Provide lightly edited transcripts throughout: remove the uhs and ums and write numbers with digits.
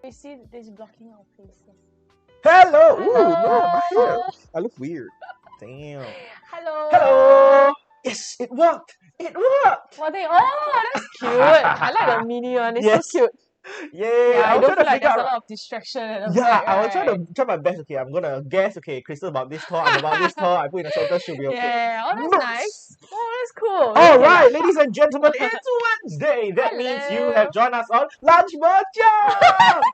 We see this blocking our faces. Hello! Ooh, no, my hair. I look weird. Damn. Hello! Hello! Yes, it worked! It worked! What they? Oh, that's cute. I like the mini one. It's Yes. so cute. Yeah, I was don't trying feel to like figure there's a out. lot of distraction at the Yeah, back, I was trying right? to try my best. Okay, I'm gonna guess. Okay, Crystal about this tour. I'm about this tour. I put in a shelter. She'll be okay. Yeah, oh, that's Nice. nice. Oh, that's cool. All Okay, right, like- ladies and gentlemen, it's Wednesday. That means you Hello. have joined us on Lunch Bo Jio.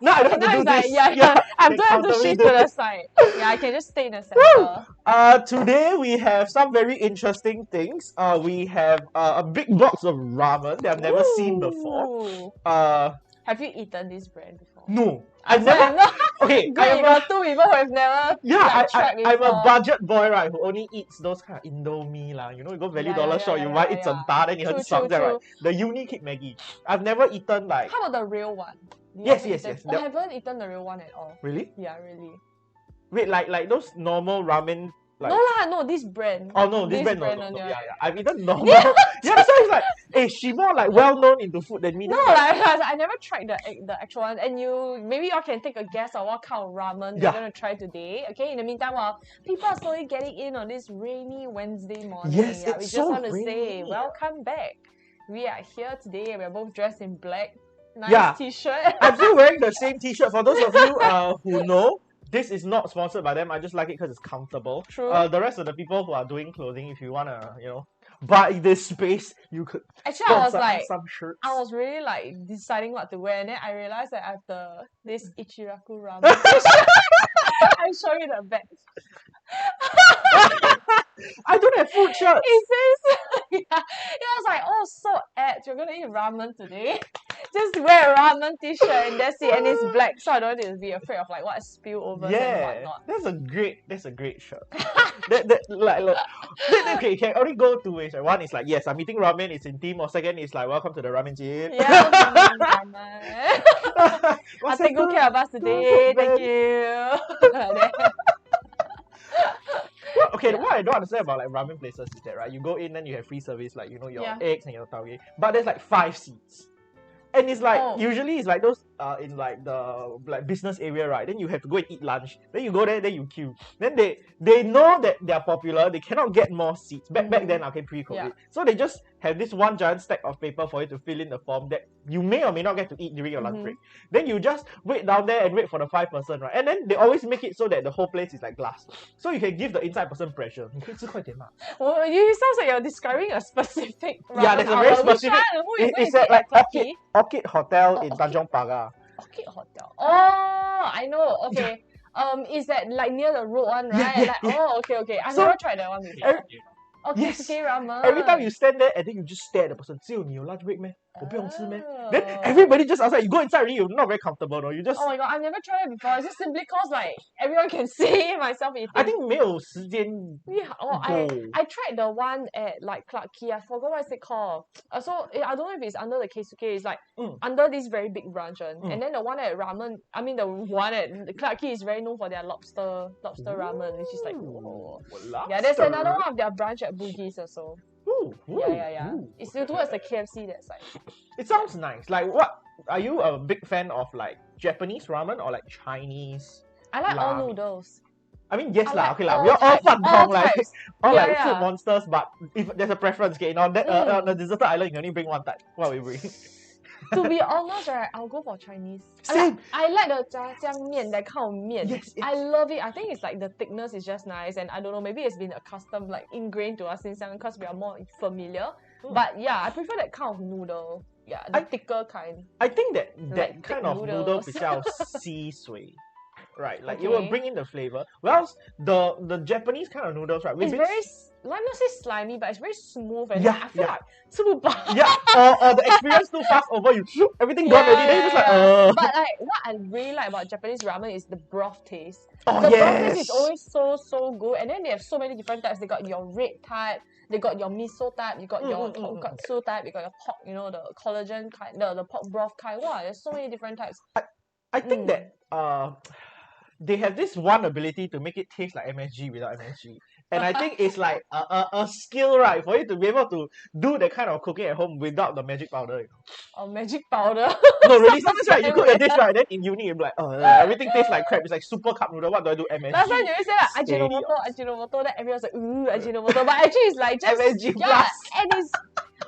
No, I don't have to Now do it's like, this. yeah. I they don't have to counter me shift do to the it. side. Yeah, I can just stay in the center. Today we have some very interesting things. We have a big box of ramen that I've never seen before. Ooh. Have you eaten this brand before? No, I'm I've never. not. Okay, Good, you got two people who have never tried before. I'm a budget boy, right? Who only eats those kind of Indomie lah. You know, you go Value Dollar Shop, you buy 一整打, then 你很爽这样, right? The uni kick Maggie. I've never eaten like. How about the real one? Yes. Oh, I haven't eaten the real one at all. Really? Yeah, really. Wait, like those normal ramen. Like... No, this brand. Oh no, this brand no. Yeah. I've eaten normal. Yeah, so it's like, hey, she more like well known into food than me. No, I never tried the actual one. And maybe you can take a guess on what kind of ramen you're gonna try today. Okay, in the meantime, while people are slowly getting in on this rainy Wednesday morning, yes, we just want to rainy. say welcome back. We are here today. We're both dressed in black. Nice t-shirt. I'm still wearing the same t-shirt. For those of you who know, this is not sponsored by them. I just like it because it's comfortable. True. The rest of the people who are doing clothing, if you wanna, buy this space, you could. Actually, I was like, some shirts. I was really like deciding what to wear, and then I realized that I have this Ichira Ramen t-shirt. I'm showing you the back. I don't have food shirts. It says, I was like, oh, so apt. You're gonna eat ramen today. Just wear a ramen t-shirt and that's it. And it's black, so I don't need to be afraid of like what spill over and whatnot. That's a great shirt. Okay, it can only go two ways. Right? One is like, yes, I'm eating ramen, it's in theme, or second is like, welcome to the ramen gym. Yeah, I'll take good care of us today. Thank you. Okay, what I don't understand about like ramen places is that, right, you go in and you have free service, like, your eggs and your tauge, but there's like 5 seats. And it's like, usually it's like those in like the business area, right? Then you have to go and eat lunch. Then you go there, then you queue. Then they know that they are popular, they cannot get more seats. Back then, okay, pre-COVID. Yeah. So they just have this one giant stack of paper for you to fill in the form that you may or may not get to eat during your lunch break. Then you just wait down there and wait for the 5 person, right? And then they always make it so that the whole place is like glass. So you can give the inside person pressure. You sounds like you're describing a specific ramen. Yeah, there's a very specific. It's at like Orchid Hotel in Tanjong Pagar. Orchid Hotel. Oh, I know. Okay. Is that like near the road one, right? Okay. I've never tried that one before. Okay, ramen. Every time you stand there and then you just stare at the person. 只有你有 lunch break meh? 我不用吃 meh? Then everybody just outside. You go inside already, you're not very comfortable, no? You just. Oh my god, I've never tried it before. It's just simply cause like everyone can see myself eating. I think 没有时间. Yeah. I tried the one at like Clarke Quay. I forgot what is it called. So I don't know if it's under the Keisuke. It's like under this very big branch one. And then the one at the one at Clarke Quay is very known for their lobster ramen, which is like yeah. There's another one of their branch at Bugis also. Yeah. It's still towards the KFC that side. It sounds nice. Like, what are you a big fan of? Like Japanese ramen or like Chinese? I like all noodles. I mean, yes lah. Okay lah. We are all fun like food monsters. But if there's a preference, okay, on the deserted island, you can only bring one type. What will you bring? To be honest, right, I'll go for Chinese. Same. I like the 炸酱面, that kind of 面. Yes. I love it. I think it's like the thickness is just nice, and I don't know, maybe it's been accustomed, like ingrained to us since young because we are more familiar. But yeah, I prefer that kind of noodle. Yeah, the thicker kind. I think that like kind of noodle 比较吸水. Right, like it will bring in the flavor. Whereas the Japanese kind of noodles, right? It's very, like not say slimy, but it's very smooth and I feel like 吃不饱. Yeah, or the experience too fast over, you everything gone already. Then you just like But like what I really like about Japanese ramen is the broth taste. Oh, the broth taste is always so good, and then they have so many different types. They got your red type, they got your miso type, you got your tonkatsu type, you got your pork, the collagen kind, the pork broth kind. Wow, there's so many different types. I think that they have this one ability to make it taste like MSG without MSG. And I think it's like a skill, right, for you to be able to do that kind of cooking at home without the magic powder, you know. Oh, magic powder. No, really, sometimes right, you cook a dish, right, then in uni, you're like, everything tastes like crap. It's like super cup noodle. What do I do? MSG. Last time you always say like Ajinomoto, then everyone's like, ooh, Ajinomoto. But actually it's like just MSG yeah, plus. and it's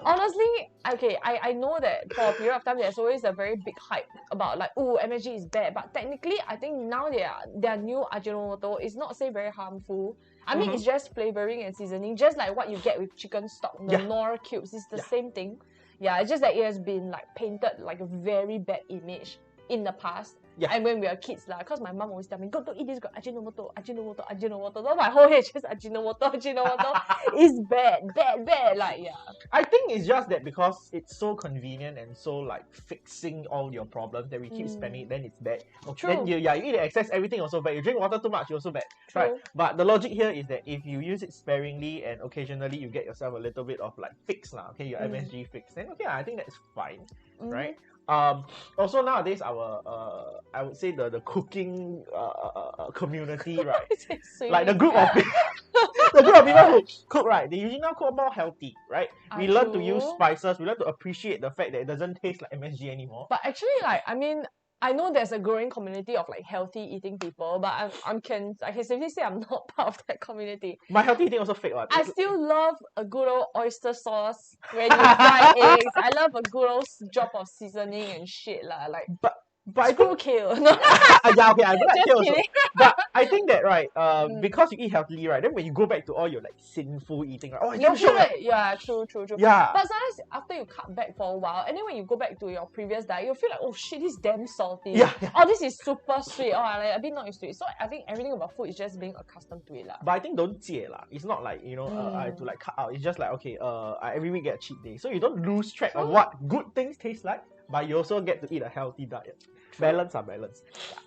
honestly, okay, I know that for a period of time there's always a very big hype about like, oh, MSG is bad. But technically I think now their new Ajinomoto is not say very harmful. I mean it's just flavoring and seasoning, just like what you get with chicken stock, the Knorr cubes. It's the same thing. Yeah, it's just that it has been like painted like a very bad image in the past. Yeah. And when we were kids, because my mom always tell me, go eat this, go Ajinomoto. So my whole head just Ajinomoto. It's bad. Like, yeah. I think it's just that because it's so convenient and so like fixing all your problems that we keep spending it, then it's bad. Okay. Then you eat the excess, everything also bad. You drink water too much, you also bad. True. Right? But the logic here is that if you use it sparingly and occasionally you get yourself a little bit of like fix okay, your MSG fix, then okay, I think that's fine. Right? Also nowadays our I would say the cooking community, right? Like the group of people who cook, right? They usually now cook more healthy, right? We learn to use spices. We learn to appreciate the fact that it doesn't taste like MSG anymore. But actually, like, I mean, I know there's a growing community of like healthy eating people, but I can safely say I'm not part of that community. My healthy eating also fake one. I still love a good old oyster sauce when you fry eggs. I love a good old drop of seasoning and shit lah. Like, but I think kale. yeah, okay, I don't like kale also. But I think that right, because you eat healthily, right, then when you go back to all your like sinful eating, right, you feel it. Yeah, true. Yeah. But sometimes after you cut back for a while, and then when you go back to your previous diet, you feel like, oh shit, this is damn salty. Yeah. Oh, this is super sweet. Oh, I'm like a bit not used to it. So I think everything about food is just being accustomed to it lah. But I think don't jie lah. It's not like, you know, I have to like cut out. It's just like, okay, I every week get a cheat day. So you don't lose track of what good things taste like, but you also get to eat a healthy diet. Balance.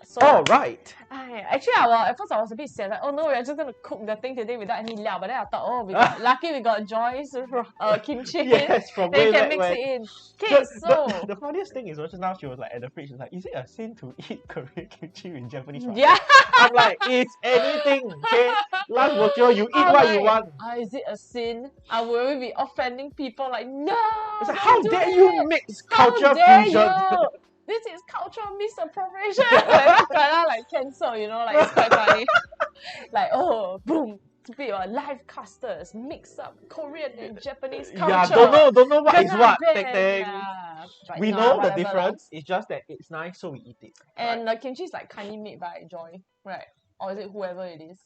So, alright. Actually, at first I was a bit sad, like, oh no, we're just gonna cook the thing today without any liao. But then I thought, oh, lucky we got Joy's kimchi. Yes, from then way you can back mix when. it in. Okay, so the funniest thing is just now she was like at the fridge, she's like, is it a sin to eat Korean kimchi with Japanese rice? Yeah. I'm like, it's anything, okay? Lunch Bo Jio, you eat what you want. Is it a sin? Will we be offending people? Like, no! It's like, how dare you mix culture fusion? This is cultural misappropriation. like cancel, you know, like it's quite funny. Like, oh, boom, live casters mix up Korean and Japanese culture. Yeah, don't know what is what. Yeah. We know the difference. It's just that it's nice, so we eat it. And the kimchi is like kindly made by Joy, right? Or is it whoever it is?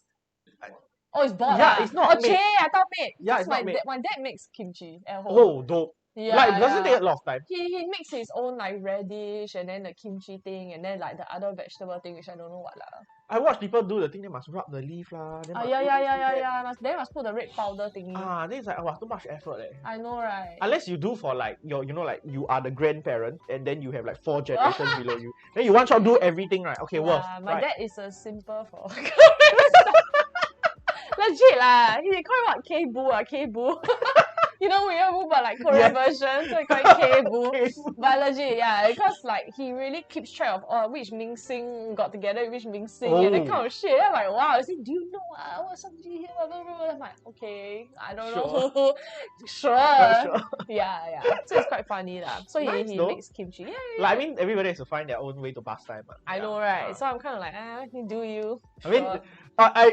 Oh, it's bought. Yeah, it's not made. I thought made. Yeah, it's not made. My dad makes kimchi at home. Oh, dope. Yeah, like, doesn't take a lot of time. He makes his own like radish and then the kimchi thing and then like the other vegetable thing which I don't know what lah. I watch people do the thing, they must rub the leaf lah. Yeah. They must put the red powder thingy. Then it's like, too much effort eh. I know, right? Unless you do for like your, you know, like you are the grandparent and then you have like 4 generations below you. Then you one shot do everything, right? Okay, worth. My dad is a simple for legit lah. He call it what? K-boo K-boo. You know, we have but like Korean version, so we call it K-boo. But legit, yeah, because like he really keeps track of which Ming Sing got together with which Ming Sing and that kind of shit. I'm like, wow, I said, do you know what's up here? I'm like, okay, I don't know. Sure. Yeah. So it's quite funny lah. So nice, he makes kimchi. Yeah. Like, I mean, everybody has to find their own way to pass time. I know, right? So I'm kind of like, do you? I mean,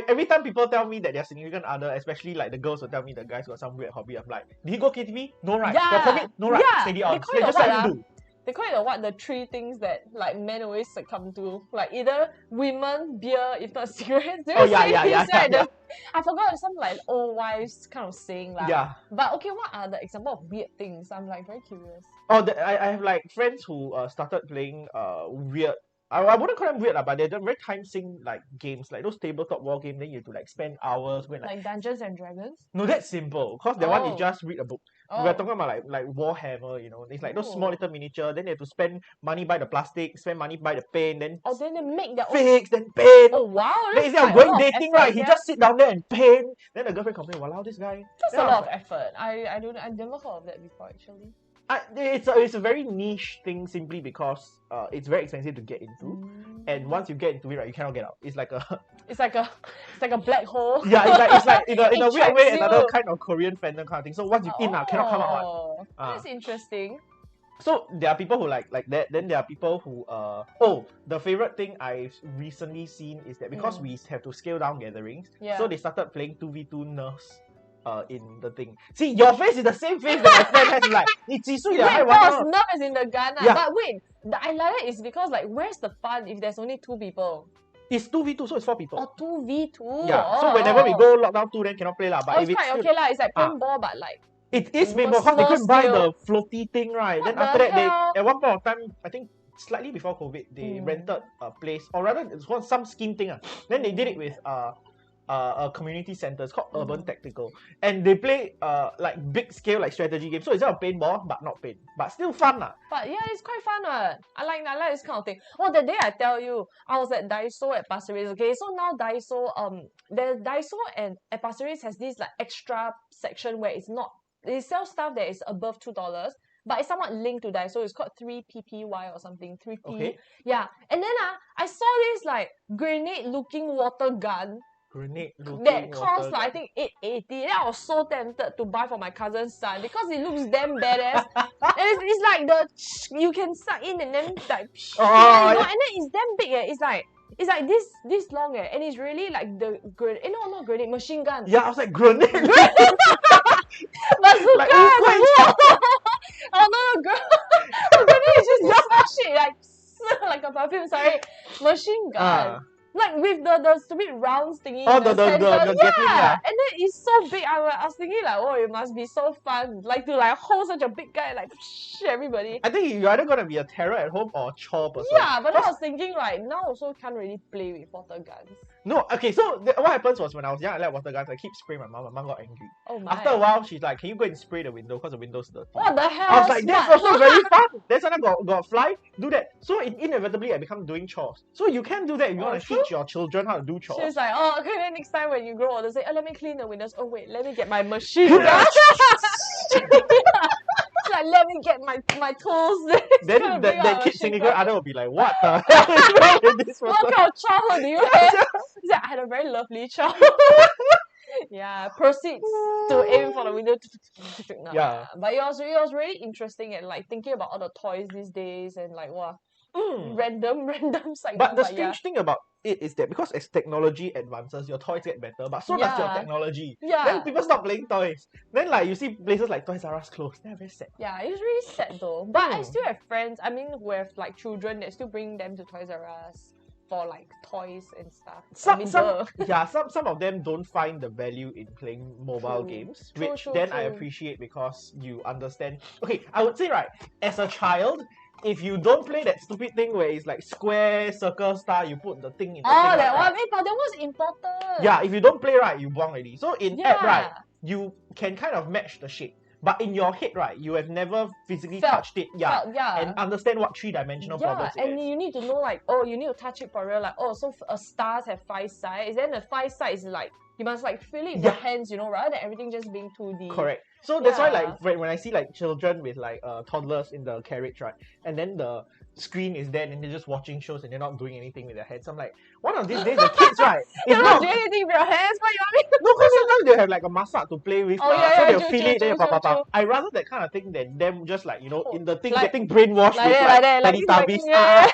every time people tell me that their significant other, especially like the girls will tell me the guys got some weird hobby, I'm like, did he go KTV? No right. Yeah. Got COVID? No right. Steady on. Just let him do. They call it the 3 things that like men always succumb to. Like either women, beer, if not cigarettes. Yeah. I forgot some like old wives kind of saying like. Yeah. But okay, what are the example of weird things? I'm like very curious. I have like friends who started playing weird. I wouldn't call them weird, but they're very time-sink like games, like those tabletop war games. Then you have to like spend hours when like Dungeons and Dragons. No, that's simple. Cause that one is just read a book. We're talking about like Warhammer, you know. It's like those small little miniature. Then they have to spend money buy the plastic, spend money buy the paint. Then then they make their fix, then paint. Oh wow! Then instead of going dating, right, he just sit down there and paint. Then the girlfriend complain, "Wow, this guy." That's a lot of effort. I never heard of that before actually. It's a very niche thing simply because it's very expensive to get into, and once you get into it, right, you cannot get out. It's like a it's like a black hole. Yeah, it's like in a weird way you. another kind of Korean fandom kind of thing. So once you cannot come out. That's interesting. So there are people who like that. Then there are people who the favorite thing I've recently seen is that because we have to scale down gatherings, so they started playing 2v2 nerfs. In the thing. See, your face is the same face that my friend has. Like, wait, nerf is in the gun. Yeah. But wait, I like it is because like, where's the fun if there's only 2 people? It's 2v2, so it's 4 people. Oh, 2v2. Yeah. So whenever we go lockdown 2, then cannot play lah. But if it's quite okay lah. It's like paintball, but like. It is paintball because they couldn't buy the floaty thing, right? Then after that, they at one point of time, I think slightly before COVID, they rented a place, or rather, it's called some scheme thing. Then they did it with a community center. It's called Urban Tactical, and they play like big scale like strategy games. So it's not a paintball, but not paint, but still fun lah. But yeah, it's quite fun. I like this kind of thing. Oh, the day I tell you, I was at Daiso at Pasir Ris. Okay, so now Daiso the Daiso and at Pasir Ris has this like extra section where they sell stuff that is above $2. But it's somewhat linked to Daiso. It's called 3PPY or something. 3P. Okay. Yeah. And then I saw this like grenade-looking water gun. That cost like, I think $8.80. Then I was so tempted to buy for my cousin's son because it looks damn badass. And it's like you can suck in and then like and then it's damn big. It's like this long and it's really like the grenade. No, not grenade, machine gun. Yeah, I was like grenade. Bazooka. Like, oh no, grenade is just shit like a perfume. Sorry, machine gun. Like with the stupid rounds thingy. Oh, the yeah. And then it's so big. I was thinking like, oh, it must be so fun. Like to like hold such a big guy, like everybody. I think you're either gonna be a terror at home or a chore person. Yeah, but I was thinking like now also can't really play with water guns. No, okay, so what happens was when I was young, I like water guns. I keep spraying my mom. My mom got angry. Oh my. After a while, she's like, can you go and spray the window because the window's dirty. What the hell? I was like, that's also very fun. Then suddenly got fly, do that. So inevitably, I become doing chores. So you can do that if you want to teach your children how to do chores. She's like, oh, okay, then next time when you grow older, say, oh, let me clean the windows. Oh, wait, let me get my machine gun. Like, let me get my tools. Then the kid significant other will be like, what the hell is wrong with this person? What kind of childhood do you have? He's like, I had a very lovely childhood. Yeah, proceeds to aim for the window. No, yeah. But it was really interesting and like thinking about all the toys these days and like wow. Random segments. But the strange thing about it is that because as technology advances, your toys get better, but so does your technology. Yeah. Then people stop playing toys. Then like you see places like Toys R Us closed. They're very sad. Yeah, it's really sad though. But I still have friends, I mean, who have like children that still bring them to Toys R Us for like toys and stuff. Some of them don't find the value in playing mobile games, which I appreciate because you understand. Okay, I would say right, as a child, if you don't play that stupid thing where it's like square, circle, star, you put the thing in the thing. Oh, that one. But that was important. Yeah, if you don't play right, you buang already. So in app, right, you can kind of match the shape. But in your head, right, you have never physically touched it, and understand what three-dimensional problems it is. And you need to know, like, oh, you need to touch it for real, like, oh, so stars have 5 sides, then the 5 sides is like, you must like feel it with your hands, you know, rather than everything just being 2D. Correct. So that's why, like, when I see like children with like toddlers in the carriage, right, and then the screen is there and they're just watching shows and they're not doing anything with their hands. I'm like, one of these days the kids, right, you're not doing anything with your hands, what you mean? No, because sometimes they have like a massage to play with, so they'll feel it, then I rather that kind of thing than them just like, you know, in the thing like, getting brainwashed with Teletubbies.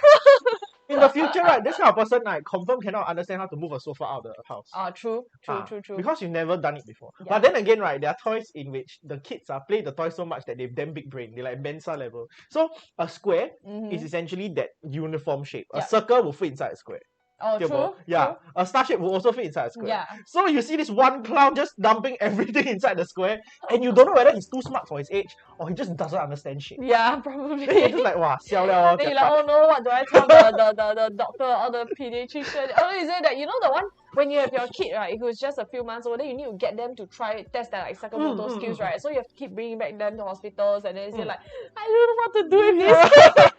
In the future, right, this kind of person like confirm cannot understand how to move a sofa out of the house. True. Because you've never done it before. Yeah. But then again, right, there are toys in which the kids play the toys so much that they've damn big brain. They're like Mensa level. So a square is essentially that uniform shape. A circle will fit inside a square. Oh, true. Yeah. True. A star shape will also fit inside a square. Yeah. So you see this one clown just dumping everything inside the square, and you don't know whether he's too smart for his age or he just doesn't understand shit. Yeah, probably. Then you're just like, wow, siao liao. Then you're like, oh no, what do I tell the doctor or the pediatrician? Oh, is it that, you know, the one when you have your kid, right, who's just a few months old, then you need to get them to test their like psychomotor skills, right? So you have to keep bringing back them to hospitals, and then you're like, I don't know what to do with this.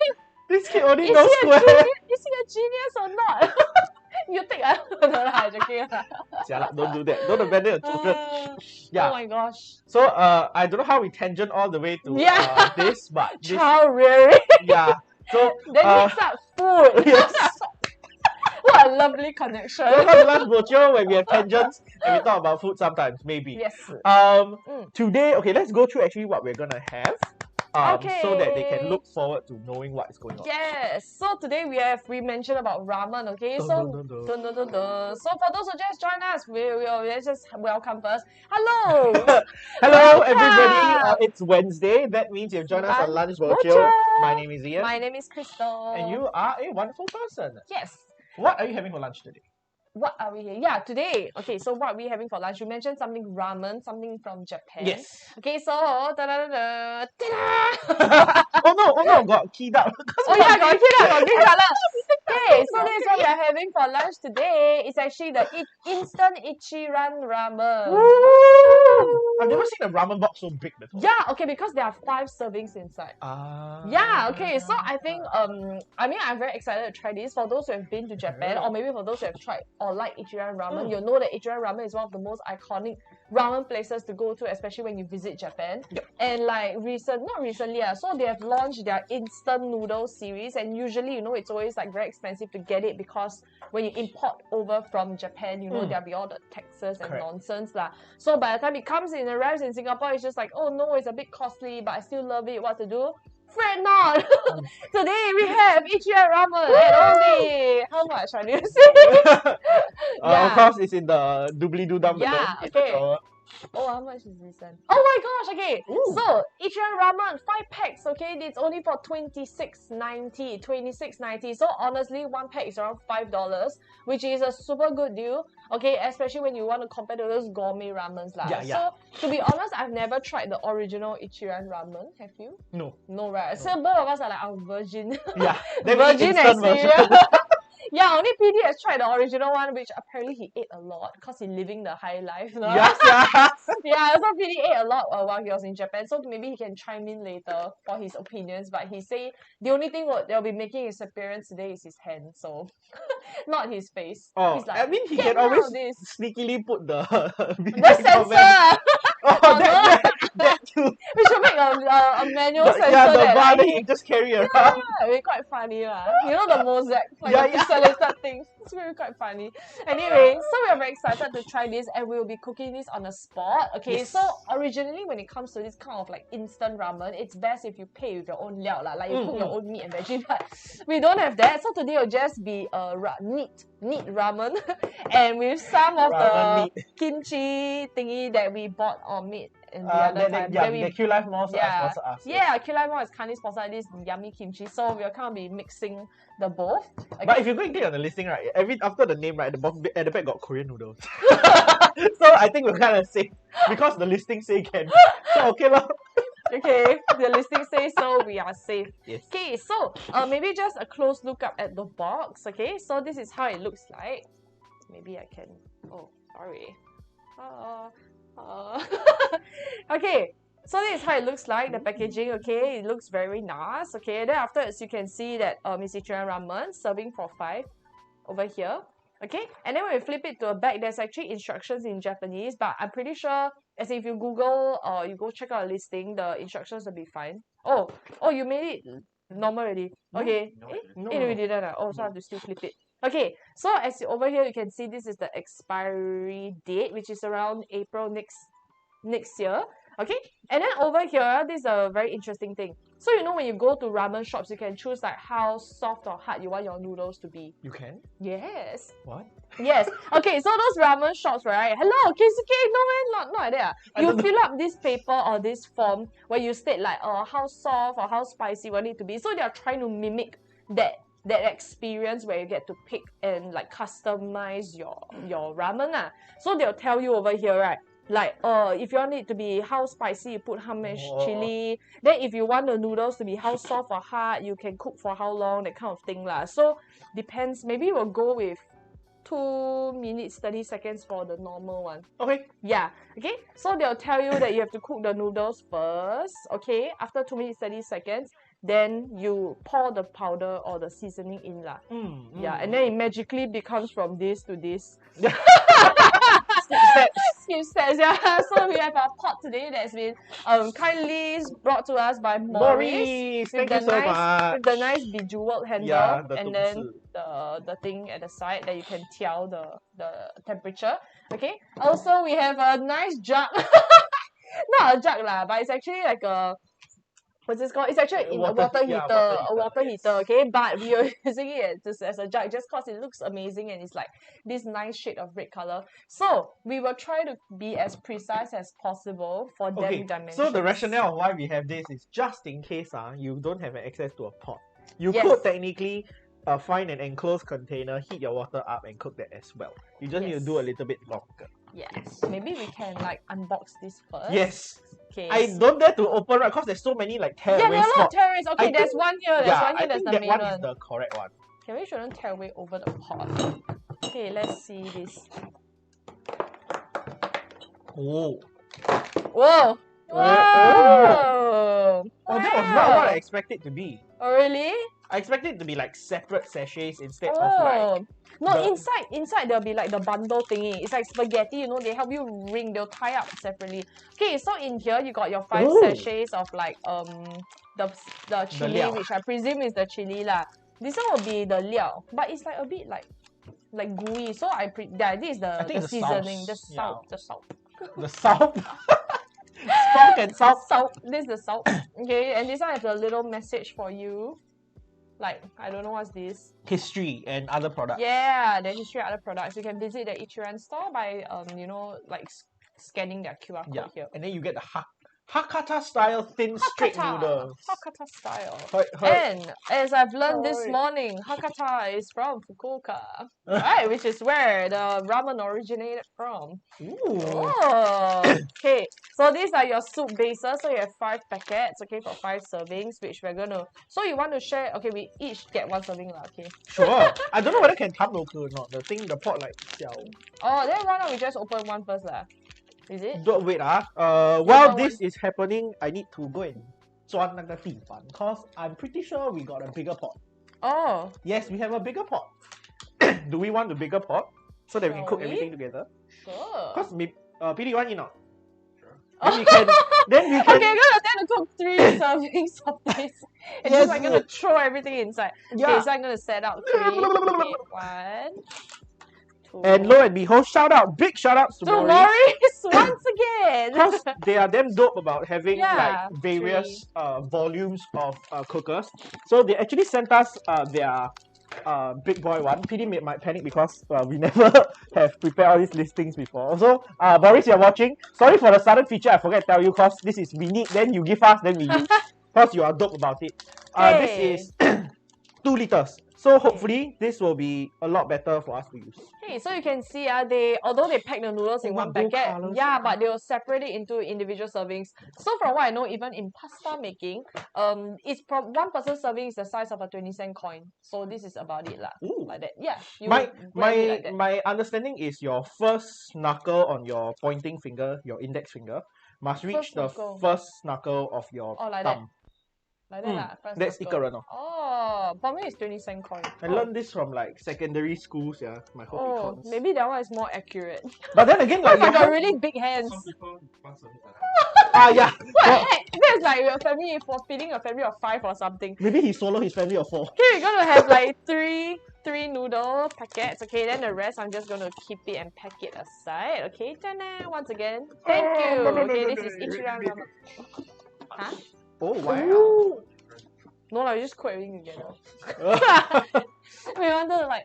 This kid only knows square. Is he a genius or not? You think I don't know, joking. Don't do that. Don't abandon your children. Yeah. Oh my gosh. So I don't know how we tangent all the way to this, but child rearing. Yeah. So then mix up food. Yes. What a lovely connection. Welcome to Lunch Bo Jio, where we have tangents and we talk about food sometimes, maybe. Yes. Today, okay, let's go through actually what we're gonna have. So that they can look forward to knowing what is going on. Yes. So today we mentioned about ramen. Okay. So for those who just joined us, let's just welcome first. Hello. Hello everybody. It's Wednesday. That means you've joined us on Lunch Bo Jio. My name is Ian. My name is Crystal. And you are a wonderful person. Yes. What are you having for lunch today? What are we here? Yeah, today. Okay, so what are we having for lunch? You mentioned something ramen, something from Japan. Yes. Okay, so oh no, got keyed up. Got keyed up. Okay, so this is what we are having for lunch today. It's actually the instant Ichiran ramen. I've never seen a ramen box so big before. Yeah, okay, because there are 5 servings inside. Yeah, okay, so I think I'm very excited to try this. For those who have been to Japan, or maybe for those who have tried or like Ichiran Ramen, you'll know that Ichiran Ramen is one of the most iconic ramen places to go to, especially when you visit Japan. Yep. And like so they have launched their instant noodle series, and usually, it's always like very expensive to get it because when you import over from Japan, there'll be all the taxes and nonsense lah. So by the time it arrives in Singapore, it's just like, oh no, it's a bit costly, but I still love it. What to do? Fret not! Today we have Ichira Ramen at only... How much are you saying? Of course, it's in the doobly-doo down below. Yeah, okay. Oh, how much is this then? Oh my gosh, okay. Ooh. So, Ichiran Ramen, 5 packs, okay? It's only for $26.90. So, honestly, 1 pack is around $5, which is a super good deal, okay? Especially when you want to compare to those gourmet ramens. Yeah. So, to be honest, I've never tried the original Ichiran Ramen. Have you? No. No, right? So, both of us are like our virgin. Yeah. Virgin experience. Yeah, only PD has tried the original one, which apparently he ate a lot because he's living the high life. No? Yes. Yeah, so PD ate a lot while he was in Japan, so maybe he can chime in later for his opinions. But he say the only thing they'll be making his appearance today is his hand, so not his face. Oh, he's like, I mean, he can always sneakily put the sensor. That too. We should make a manual sensor. Yeah, the that bar that you just carry around. Yeah, it's quite funny lah. You know the mosaic, like the pixelated things. It's really quite funny. Anyway, so we are very excited to try this, and we will be cooking this on the spot. Okay, yes. So originally when it comes to this kind of like instant ramen, it's best if you pay with your own liao lah, like you cook your own meat and veggie. But we don't have that, so today will just be a neat ramen, and with some of the kimchi thingy that we bought or made. In the other time. The Q Live Mall sponsor us. Yeah, Q Live Mall is kindly sponsored this yummy kimchi, so we'll kind of be mixing the both. Okay. But if you go and click on the listing, right, after the name, right, at the back got Korean noodles. So I think we're kind of safe because the listing say can. So okay lah. Okay, the listing says so, we are safe. Yes. Okay, so maybe just a close look up at the box. Okay, so this is how it looks like. Maybe I can. Oh, sorry. Okay, so this is how it looks like, the packaging. Okay, it looks very nice. Okay, then afterwards you can see that it's Ichiran Ramen serving for 5 over here. Okay, and then when we flip it to a back, there's actually instructions in Japanese, but I'm pretty sure as if you Google or you go check out a listing, the instructions will be fine. Oh, you made it normal already. Okay. No. We didn't. Oh, so I have to still flip it. Okay, so as over here you can see this is the expiry date, which is around April next year. Okay, and then over here, this is a very interesting thing. So when you go to ramen shops, you can choose like how soft or hard you want your noodles to be. You can? Yes. What? Yes. Okay, so those ramen shops, right? Hello, Keisuke, no man, not like that. You fill up this paper or this form where you state like how soft or how spicy you want it to be. So they are trying to mimic that experience where you get to pick and like customize your ramen lah. So they'll tell you over here, right? Like if you want it to be how spicy, you put how much chili. Then if you want the noodles to be how soft or hard, you can cook for how long, that kind of thing lah. So depends. Maybe we'll go with 2 minutes 30 seconds for the normal one. Okay. Yeah. Okay. So they'll tell you that you have to cook the noodles first. Okay. After 2 minutes 30 seconds, then you pour the powder or the seasoning in lah. Yeah, and then it magically becomes from this to this. Skip steps, yeah. So we have our pot today that's been kindly brought to us by Maurice. Thank you so much. With the nice bejeweled handle, yeah, and then the thing at the side that you can tell the temperature. Okay. Also, we have a nice jug. Not a jug lah, but it's actually like a, what's this called? It's actually a water heater, okay? But we are using it just as a jug just because it looks amazing and it's like this nice shade of red color. So we will try to be as precise as possible for them dimensions. So the rationale of why we have this is just in case you don't have access to a pot. You could technically find an enclosed container, heat your water up and cook that as well. You just need to do a little bit longer. Yes. Maybe we can like unbox this first. Yes. Okay. I don't dare to open right because there's so many like tearaway there are a lot of spots. tearaways. Okay, there's one here. There's one here. There's the main one. That one is the correct one. Okay, we shouldn't tear away over the pot. Okay, let's see this. Oh. Whoa. Whoa. Oh, that was not what I expected to be. Oh, really? I expected it to be like separate sachets instead of like... No, inside there'll be like the bundle thingy. It's like spaghetti, you know, they help you ring, they'll tie up separately. Okay, so in here you got your 5 sachets of like the chili, which I presume is the chili lah. This one will be the liao, but it's like a bit like gooey. So this is the seasoning, the salt. The salt. Salt and salt. Salt. This is the salt. Okay, and this one has a little message for you. Like, I don't know what's this. History and other products. Yeah, the history and other products. You can visit the Ichiran store by, you know, like scanning their QR code here. And then you get the Hakata style thin straight noodles. Hakata style. Hi. And as I've learned this morning, Hakata is from Fukuoka. Right, which is where the ramen originated from. Ooh. Oh. Okay, so these are your soup bases. So you have 5 packets, okay, for 5 servings, which we're gonna... So you want to share... Okay, we each get 1 serving lah, okay. Sure. I don't know whether can come local or not. The pot like... Oh, then why don't we just open one first lah? Is it? Don't wait while this is happening, I need to go and 钻那个地方 because I'm pretty sure we got a bigger pot. Oh. Yes, we have a bigger pot. Do we want the bigger pot so that we can cook everything together? Sure. Because PD, you want in or not? Sure. Then we can. Okay, I'm gonna attempt to cook 3 servings of this. And then I'm gonna throw everything inside. Yeah. Okay, so I'm gonna set out 3. Okay, 1. And lo and behold, big shout outs to Maurice once again. Because they are damn dope about having like various volumes of cookers. So they actually sent us their big boy one. PD might panic because we never have prepared all these listings before. So Maurice, you're watching. Sorry for the sudden feature. I forgot to tell you because this is we need. Then you give us, then we use. Because you are dope about it. This is 2 liters. So hopefully this will be a lot better for us to use. Hey, so you can see although they pack the noodles in one packet, but they will separate it into individual servings. So from what I know, even in pasta making, it's from 1 person serving is the size of a 20-cent coin. So this is about it lah. Like that. Yeah. My understanding is your first knuckle on your pointing finger, your index finger, must reach the first knuckle of your thumb. Like that that's Ichiran. Oh, for me it's 20-cent coin. I learned this from like secondary schools, yeah. My whole econs. Maybe that one is more accurate. But then again, like I got really big hands. Some people want service like that. Yeah. That's like your family for feeding a family of 5 or something. Maybe he solo his family of 4. Okay, we're gonna have like 3 noodle packets. Okay, then the rest I'm just gonna keep it and pack it aside. Okay, ta-da! Once again, thank you. Okay, this is Ichira Ramen. Huh? Oh wow! No, we just quit everything together. We wanted to like,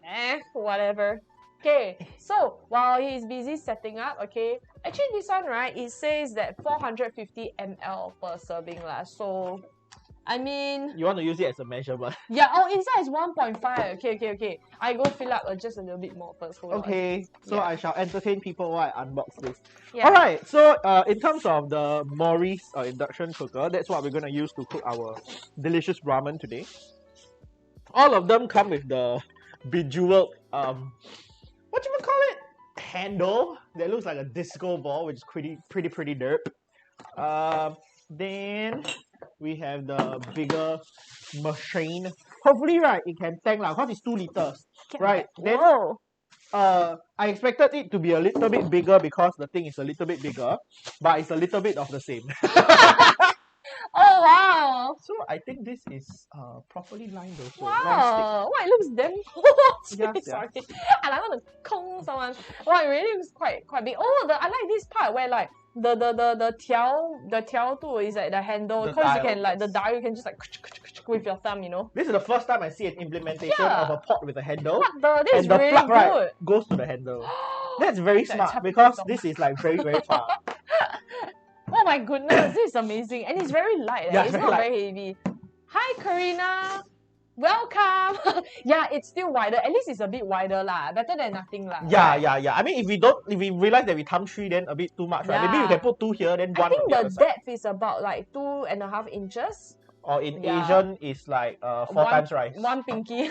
whatever. Okay, so while he's busy setting up, okay, actually this one, right, it says that 450 ml per serving lah. So, I mean... You want to use it as a measurement? Yeah, inside is 1.5. Okay. I go fill up just a little bit more first. Hold on. So I shall entertain people while I unbox this. Yeah. Alright, so in terms of the Maurice induction cooker, that's what we're going to use to cook our delicious ramen today. All of them come with the bejeweled, what you call it? Handle that looks like a disco ball, which is pretty derp. Then we have the bigger machine. Hopefully, right, it can tank lah, because it's 2 liters, right? Then, I expected it to be a little bit bigger because the thing is a little bit bigger, but it's a little bit of the same. Oh wow! So I think this is properly lined also. Wow! Wow, it looks damn sorry. I like want to kong someone. Wow, it really looks quite big. Oh, I like this part where like the tiao tu is like the handle, because you can like the dial, you can just like with your thumb, you know. This is the first time I see an implementation of a pot with a handle. This is really plug, good. Right, goes to the handle. That's very smart because this is like very far. Oh my goodness, this is amazing. And it's very light. Yeah, it's not very heavy. Hi Karina. Welcome. Yeah, it's still wider. At least it's a bit wider lah. Better than nothing lah. Yeah. I mean, if we realize that we thumb 3, then a bit too much, right? Maybe we can put 2 here, then 1 I think on the the depth is about like 2.5 inches. Or in Asian, is like 4 times rice. 1 pinky.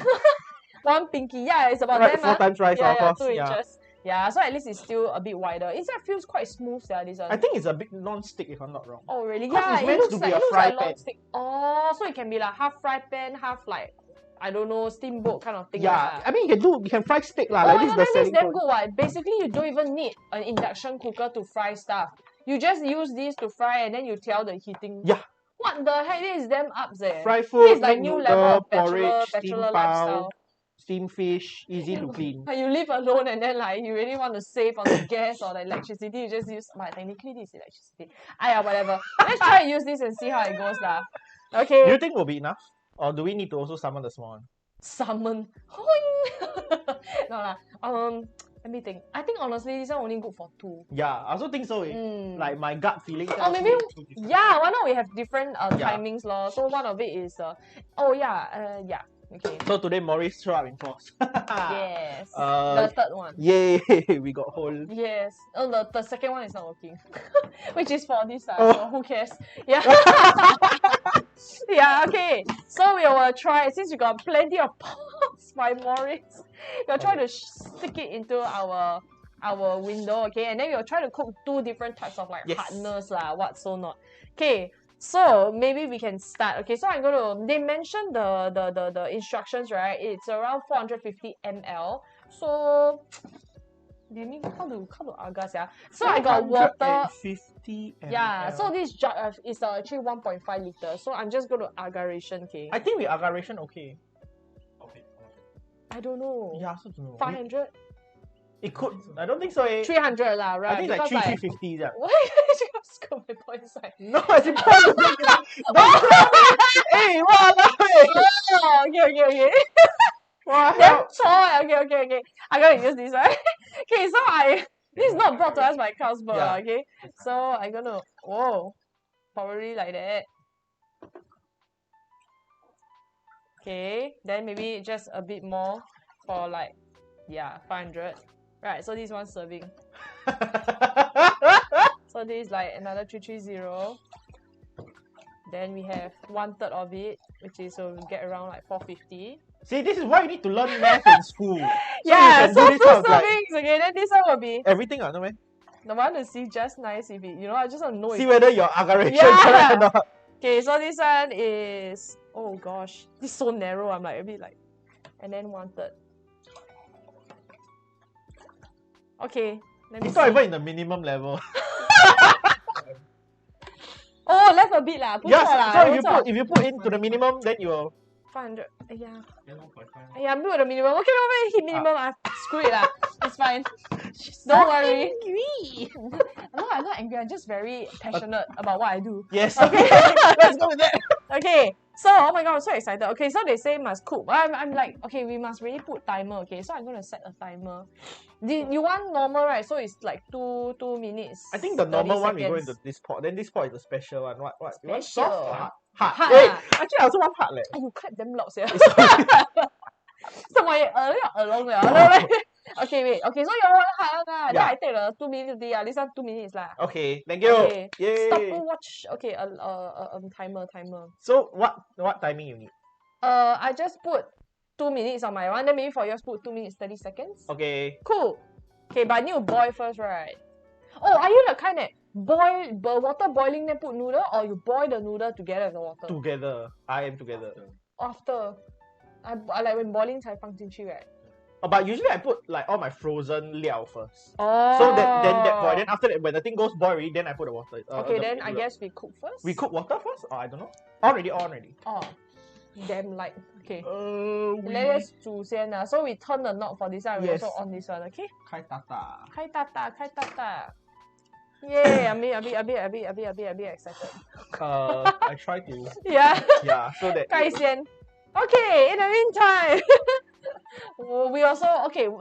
1 pinky. Yeah, it's about right, that. 4 times rice, of course. 2 inches. Yeah, so at least it's still a bit wider. Inside feels quite smooth, this one. I think it's a bit non-stick, if I'm not wrong. Oh really? Yeah, it looks like a non-stick. Oh, so it can be like half fry pan, half like, I don't know, steamboat kind of thing. Yeah, I mean you can fry steak lah. Like this is damn good. What? Basically, you don't even need an induction cooker to fry stuff. You just use this to fry, and then you tell the heating. Yeah. What the heck? This is damn up there. Fry food, this is like new level of porridge, bachelor lifestyle. Steam fish, easy to clean. You live alone and then like you really want to save on the gas or the electricity, you just use. But technically, this is electricity. Whatever. Let's try to use this and see how it goes lah. Okay. Do you think will be enough, or do we need to also summon the small one? Summon. No lah. Let me think. I think honestly, this one only good for 2. Yeah, I also think so. Like my gut feeling. Oh, maybe. Yeah, why not we have different timings lor? So one of it is yeah. Okay. So today Maurice showed up in force. Yes. The third one. Yay! We got whole. Yes. Oh, the second one is not working, which is for this. So who cares? Yeah. Yeah. Okay. So we will try, since we got plenty of pots by Maurice. We'll try to stick it into our window. Okay, and then we'll try to cook 2 different types of like hardness what so not. Okay. So maybe we can start. Okay, so I'm gonna. They mentioned the instructions, right? It's around 450 ml. So, let me how to agas So I got water. 50 ml. Yeah. So this jug is actually 1.5 liters. So I'm just gonna agaration. Okay. I think with agaration okay. I don't know. Yeah, I also don't know. 500. It could. I don't think so. 300 lah, right? I think because like 350. Yeah. Why did you scope my point inside? No, it's important. Hey, what? Oh, okay. Wow. Okay. I'm gonna use this, right? Okay, so this is not brought to us by Carlsberg, okay? So I'm gonna probably like that. Okay, then maybe just a bit more for like 500. Right, so this one serving. So this is like another 330. Then we have 1/3 of it, which is so we get around like 450. See, this is why you need to learn math in school. So 2 servings, okay, then this one will be everything, no man. I want to see just nice if it, I just want to know see whether your agaration correct or not. Okay, so this one is, oh gosh, this is so narrow. I'm like a bit like, and then 1/3. Okay, let me it's not even in the minimum level. Oh, left a bit lah. So if you put into the minimum, then you will 500. Yeah, I'm with the minimum. Okay, no, hit minimum. Screw it lah. It's fine. Don't worry. Angry. No, I'm not angry. I'm just very passionate about what I do. Yes. Okay. Let's go with that. Okay. So, oh my god, I'm so excited. Okay, so they say must cook. I'm like, okay, we must really put timer. Okay, so I'm gonna set a timer. You want normal, right? So it's like 2 minutes. I think the normal one we go into this pot. Then this pot is the special one. What? You want soft? Hard. Wait, actually I also want hard. You clap damn loud, yeah. So my along Okay, wait. Okay, so you want hard lah. Then I take the 2 minutes. This one 2 minutes lah. Okay, thank you. Okay. Yay. Stopwatch. Okay, timer. So what timing you need? I just put 2 minutes on my one. Then maybe for yours put 2 minutes 30 seconds. Okay. Cool. Okay, but I need to boil first, right? Oh, are you the kind that water boiling then put noodle, or you boil the noodle together with the water? Together. I am together. After. I like when boiling 才放进去 right? Oh, but usually I put like all my frozen liao first. Oh. So that boil. Then after that, when the thing goes boil already, then I put the water. Okay, then I guess we cook first. We cook water first? Oh, I don't know. Already. Oh. Damn light. Okay. Let's 煮先 So we turn the knob for this one. We also on this one. Okay. 开大大。开大大. Yay! I'm a bit excited. I try to. Yeah. Yeah. So that. 开先. Okay. In the meantime. We also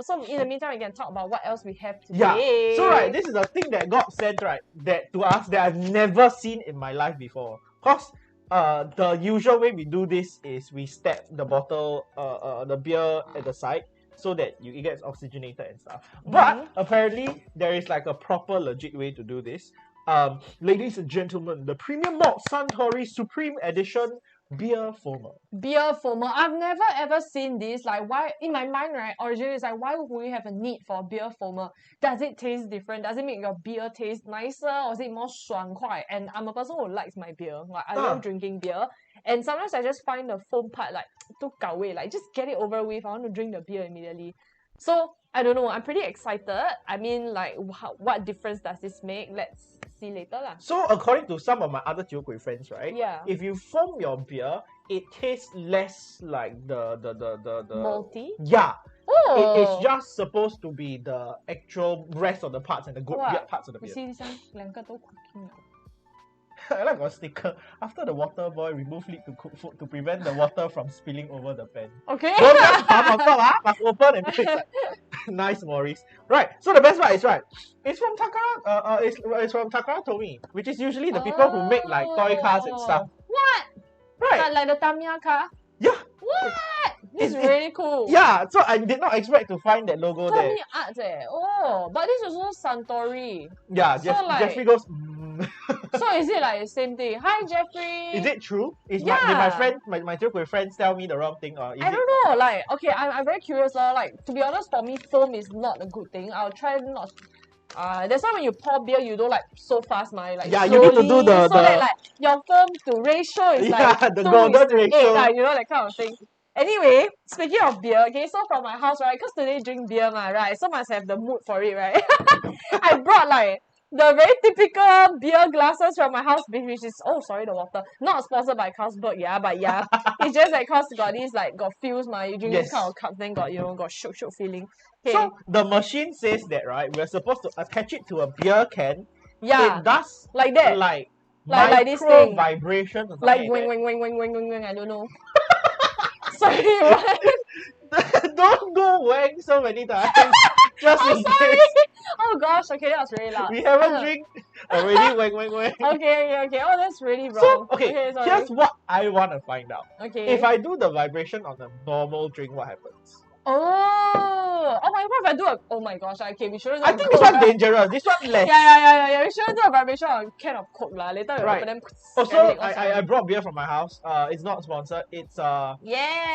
so in the meantime we can talk about what else we have today. Yeah. So right, this is a thing that God sent that to us that I've never seen in my life before. Cause the usual way we do this is we stab the bottle the beer at the side so that it gets oxygenated and stuff. But apparently there is like a proper legit way to do this. Ladies and gentlemen, the premium malt Suntory Supreme Edition beer foamer. Beer foamer. I've never ever seen this. Like, why in my mind, right? Originally, it's like, why would we have a need for a beer foamer? Does it taste different? Does it make your beer taste nicer, or is it more 爽快? And I'm a person who likes my beer. Like, I love drinking beer, and sometimes I just find the foam part like too 搞味. Like, just get it over with. I want to drink the beer immediately. So I don't know. I'm pretty excited. I mean, like, what difference does this make? Let's see later lah. So according to some of my other 酒鬼 friends, right? Yeah. If you foam your beer, it tastes less like the malty. Yeah. Oh. It is just supposed to be the actual rest of the parts and the good beer parts of the beer. You see this one? 两个都 cooking. I like a sticker. After the water boil, remove lid to cook food to prevent the water from spilling over the pan. Okay. Don't just palm on top, must open and put inside. Nice, Maurice. Right. So the best part is it's from Takara. It's from Takara Tomy, which is usually the people who make like toy cars and stuff. What? Right. Like the Tamiya car? Yeah. What? This is really cool. Yeah. So I did not expect to find that logo there. Tommy Arts Oh, but this is also Suntory. Yeah. So Jeffrey goes. So is it like the same thing? Hi Jeffrey. Is it true? Did my friend, my Tokyo friends tell me the wrong thing, or I don't know. Like, okay, I'm very curious. Like, to be honest, for me, foam is not a good thing. I'll try not. That's why when you pour beer, you don't like so fast, like slowly, you need to do so that like your foam to ratio is like the golden ratio. 8, like, you know, that kind of thing. Anyway, speaking of beer, okay, so from my house, right, because today drink beer, right, so must have the mood for it, right? I brought like the very typical beer glasses from my house, which is the water. Not sponsored by Carlsberg, but it's just like cause got this like got feels, you drink this kind of cups, then got got shook feeling. Okay. So the machine says that we're supposed to attach it to a beer can. Yeah. It does like that. Like this thing. Vibration or something. Like wing, I don't know. Sorry, what? Don't go wang so many times. Just in sorry. case. Oh gosh, okay, that was really loud. We haven't drink already wang. Okay. Oh, that's really wrong. So, here's what I want to find out. Okay. If I do the vibration on a normal drink, what happens? Oh my god, if I do oh my gosh, okay, we shouldn't do I think this one's dangerous. This one less. Yeah. We shouldn't do a vibration on a can of Coke lah. Later we open them. Also, I brought beer from my house. It's not sponsored. It's yeah.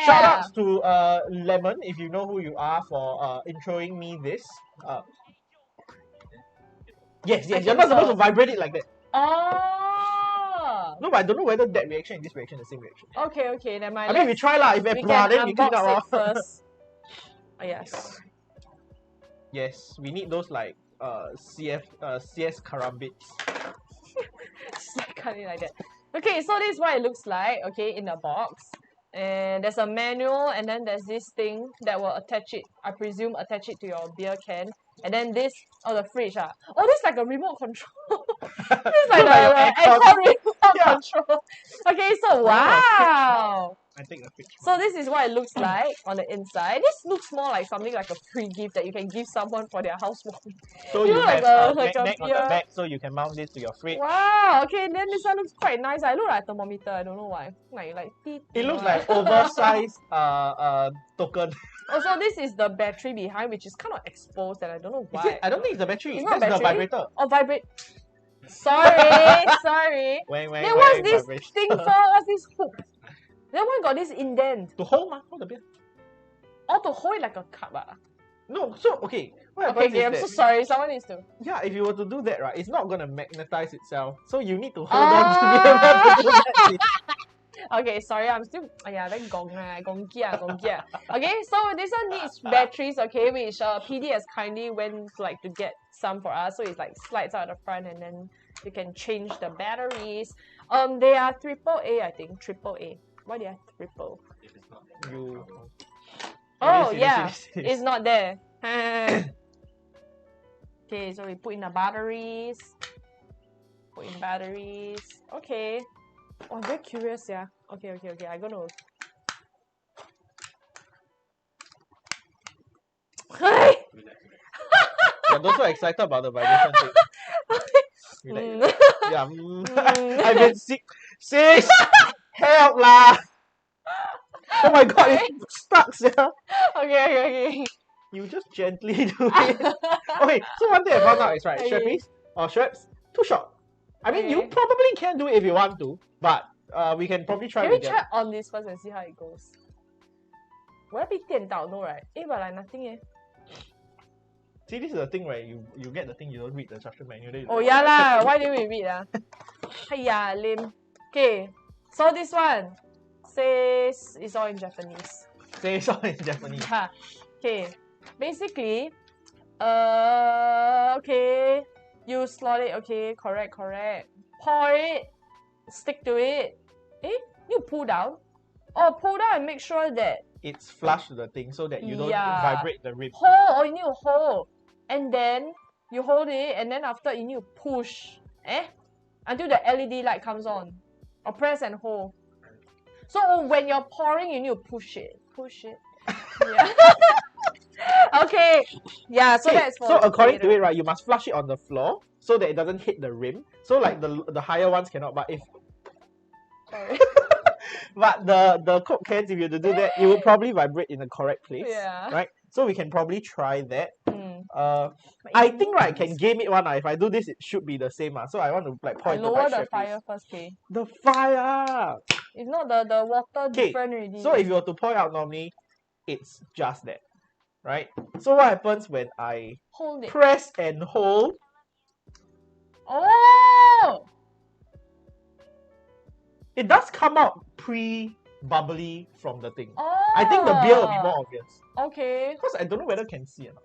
Shout outs to Lemon, if you know who you are, for introing me this. Yes, you're not supposed to vibrate it like that. Oh. No, but I don't know whether that reaction and this reaction is the same reaction. Okay, never mind. I mean, we try lah. If we can then we clean up first. Yes. Yes, we need those like CS karambits. Just like that. Okay, so this is what it looks like, okay, in the box. And there's a manual, and then there's this thing that will attach it, I presume, attach it to your beer can. And then this, the fridge. Oh, this is like a remote control. This is like the aircon remote control. Okay, so wow. I take a picture. So this is what it looks like on the inside. This looks more like something like a pre-gift that you can give someone for their housewarming. So you have a magnet on the back, so you can mount this to your fridge. Wow. Okay, then this one looks quite nice. I look like a thermometer. I don't know why. It looks like oversized token. Also, this is the battery behind, which is kind of exposed, and I don't know why. Is it? I don't think it's the battery. It's not That's battery. the vibrator. Oh, vibrate. Sorry. Then what's this thing for? What's this hook? Then why got this indent? To hold the beer. Or to hold it like a cup. No, so okay. What Okay, happens okay, is I'm that, so sorry. Someone needs to. yeah, if you were to do that, right, it's not gonna magnetize itself. So you need to hold on to be able to do that. Okay, sorry, I'm still. Yeah, very gong kia. Okay, so this one needs batteries. Okay, which PD has kindly went like to get some for us. So it like slides out the front, and then you can change the batteries. They are AAA, I think. AAA. Why they are triple? You. Oh yeah, it's not there. Okay, so we put in the batteries. Put in batteries. Okay. Oh, I'm very curious, yeah. Okay. I'm gonna. Yeah, those so excited about the vibration thing. Yeah. I've been sick. Sis! Help lah! Oh my god, it's stuck, yeah. Okay. You just gently do it. Okay, so one thing I found out is right, strappies or straps, too short. I mean, you probably can do it if you want to, but we can probably try. Can we try on this first and see how it goes? Will it be 电到? No, right? But like nothing, eh. See, this is the thing, right? You get the thing, you don't read the instruction manual. Oh yeah lah, why didn't we read ah? Hiya, lame. Okay, so this one says it's all in Japanese. Says all in Japanese. Okay, basically, okay, you slot it. Okay, correct. Pour it, stick to it. You pull down. Oh, pull down and make sure that it's flush to the thing so that you don't vibrate the rim. Hold, you need to hold. And then you hold it, and then after you need to push. Until the LED light comes on. Or press and hold. So when you're pouring, you need to push it. Yeah. Okay. Yeah, so that's for. So according to it, right, you must flush it on the floor so that it doesn't hit the rim. So like the higher ones cannot, but if Sorry. But the Coke cans, if you were to do that, it would probably vibrate in the correct place. Yeah. Right? So we can probably try that. I think right, I can game it one. If I do this, it should be the same. So I want to like point lower the fire first, okay? The fire! If not, the water different already. So if you were to pour out normally, it's just that. Right? So what happens when I hold it, press and hold? Oh! It does come out pre-bubbly from the thing. Oh! I think the beer will be more obvious. Okay. Because I don't know whether can see or not.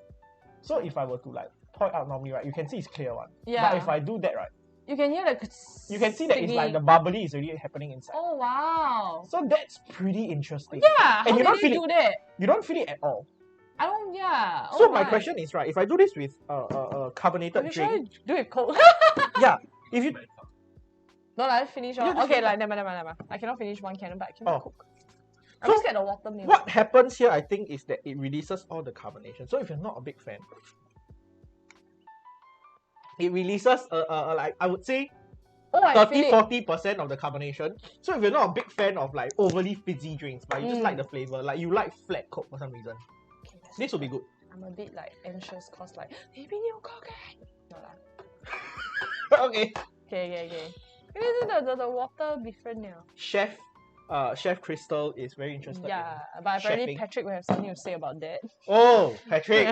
So if I were to like pour it out normally, right, you can see it's clear one. Yeah. But if I do that, right, you can hear like you can see that it's like the bubbly is already happening inside. Oh wow! So that's pretty interesting. Yeah. And how you don't feel do that? You don't feel it at all. I don't. Yeah. So my question is, right, if I do this with carbonated drink, do it cold. Yeah. If you no, let's finish off. Okay, like never. I cannot finish one can, but I can cook. I'm just get the water milk. What happens here, I think, is that it releases all the carbonation. So if you're not a big fan, it releases like I would say 30-40% of the carbonation. So if you're not a big fan of like overly fizzy drinks, but you just like the flavor, like you like flat Coke for some reason, okay, this will be good. I'm a bit like anxious cause like maybe you cook it. No lah. Okay. The water different now. Chef Crystal is very interested. Yeah, but apparently Patrick will have something to say about that. Oh, Patrick.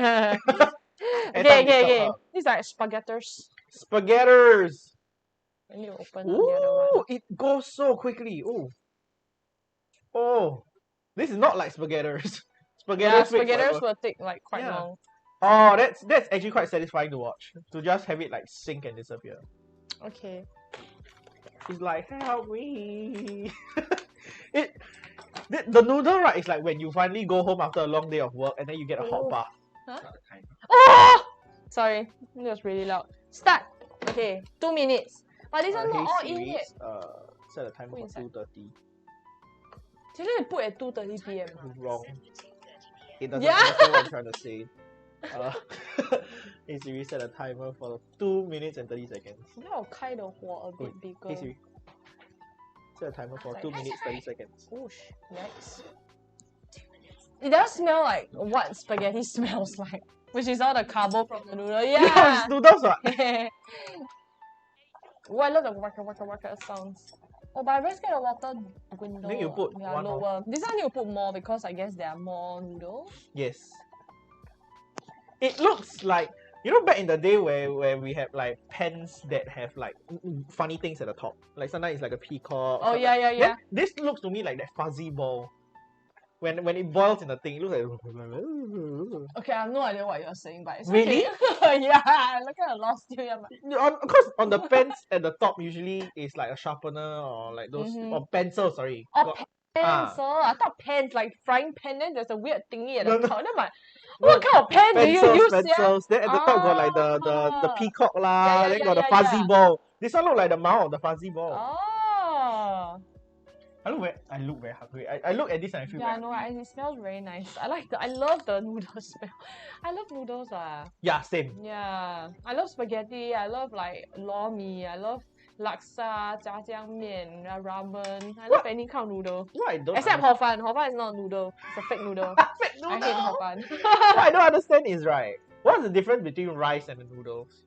Okay. These are spaghetters. Spaghetters. Let me open the other one. It goes so quickly. Oh. This is not like spaghetters. Spaghetters will take like quite long. Oh, that's actually quite satisfying to watch. To just have it like sink and disappear. Okay. She's like, help me. The noodle, right, is like when you finally go home after a long day of work and then you get a hot bath. Huh? Oh! Sorry, it was really loud. Start! Okay, 2 minutes. But this one not all in yet. Set a timer for 2:30. Did you put at 2:30 PM? Wrong. It doesn't understand what I'm trying to say. Hey Siri, set a timer for 2 minutes and 30 seconds. 要开的火 a bit bigger. Hey Siri, set a timer for 2 minutes 30 seconds. Oosh, yikes. It does smell like what spaghetti smells like, which is all the carbo from the noodle. Yeah, it's noodles, right? Oh, I love the waka sounds. Oh, but I very scared of water window. Then you put one lower. This one you put more because I guess there are more noodles. Yes. it looks like, you know, back in the day where we have like pens that have like funny things at the top. Like sometimes it's like a peacock. Oh yeah. Then this looks to me like that fuzzy ball. When it boils in the thing, it looks like. Okay, I have no idea what you're saying, but it's really? Okay. Yeah, I kind of lost you. Because on the pens at the top usually is like a sharpener or like those or pencil. Sorry. Oh, pencil. I thought pens like frying pan. Then there's a weird thingy at the top. Then I'm like, what kind of pen do you use? Pencils. Then at the top got like the peacock lah. Then got the fuzzy ball. This one look like the mouth of the fuzzy ball. Oh. I look very hungry. I look at this and I feel I know, it smells very nice. I love the noodle smell. I love noodles. Yeah, same. Yeah. I love spaghetti. I love like lor mee. I love laksa, jjajangmian, ramen. I love any kind of noodle. Except hor fun. Hor fun is not a noodle. It's a fake noodle. Fake noodle. I hate hor fun. What I don't understand is what's the difference between rice and the noodles?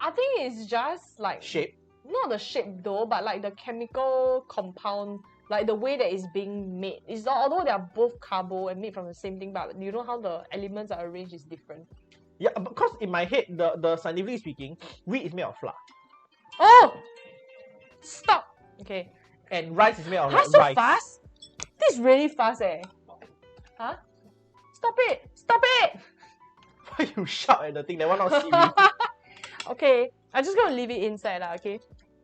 I think it's just like shape. Not the shape though, but like the chemical compound. Like the way that it's being made. It's although they are both carbo and made from the same thing, but you know how the elements are arranged is different. Yeah, because in my head, the scientifically speaking, wheat is made of flour. Oh! Stop! Okay. And rice is made of so rice. Fast? This is really fast Huh? Stop it! Stop it! Why you shout at the thing? That one not see me. Okay. I'm just gonna leave it inside okay?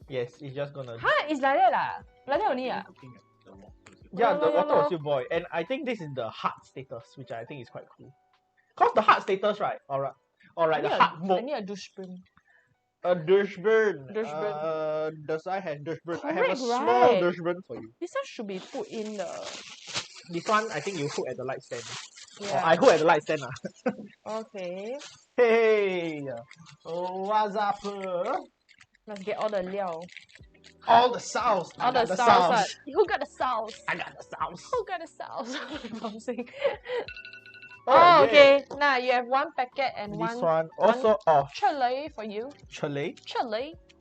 Yes, it's just gonna... Huh? It's like that Like that only Yeah, the water will still boil. And I think this is the hard status, which I think is quite cool. Because the hard status, alright, the hard mode. I need a douche burn. A douche burn. Does I have douche burn? I have a small douche burn for you. This one should be put in the... This one, I think you hook at the light stand. Yeah. I hook at the light stand. Okay. Hey! What's up? Let's get all the liao. All the sauce. All the sauce. Who got the sauce? I got the sauce. Who got the sauce? I'm saying. Oh, okay. Now you have one packet and this one also of chile for you. Chile.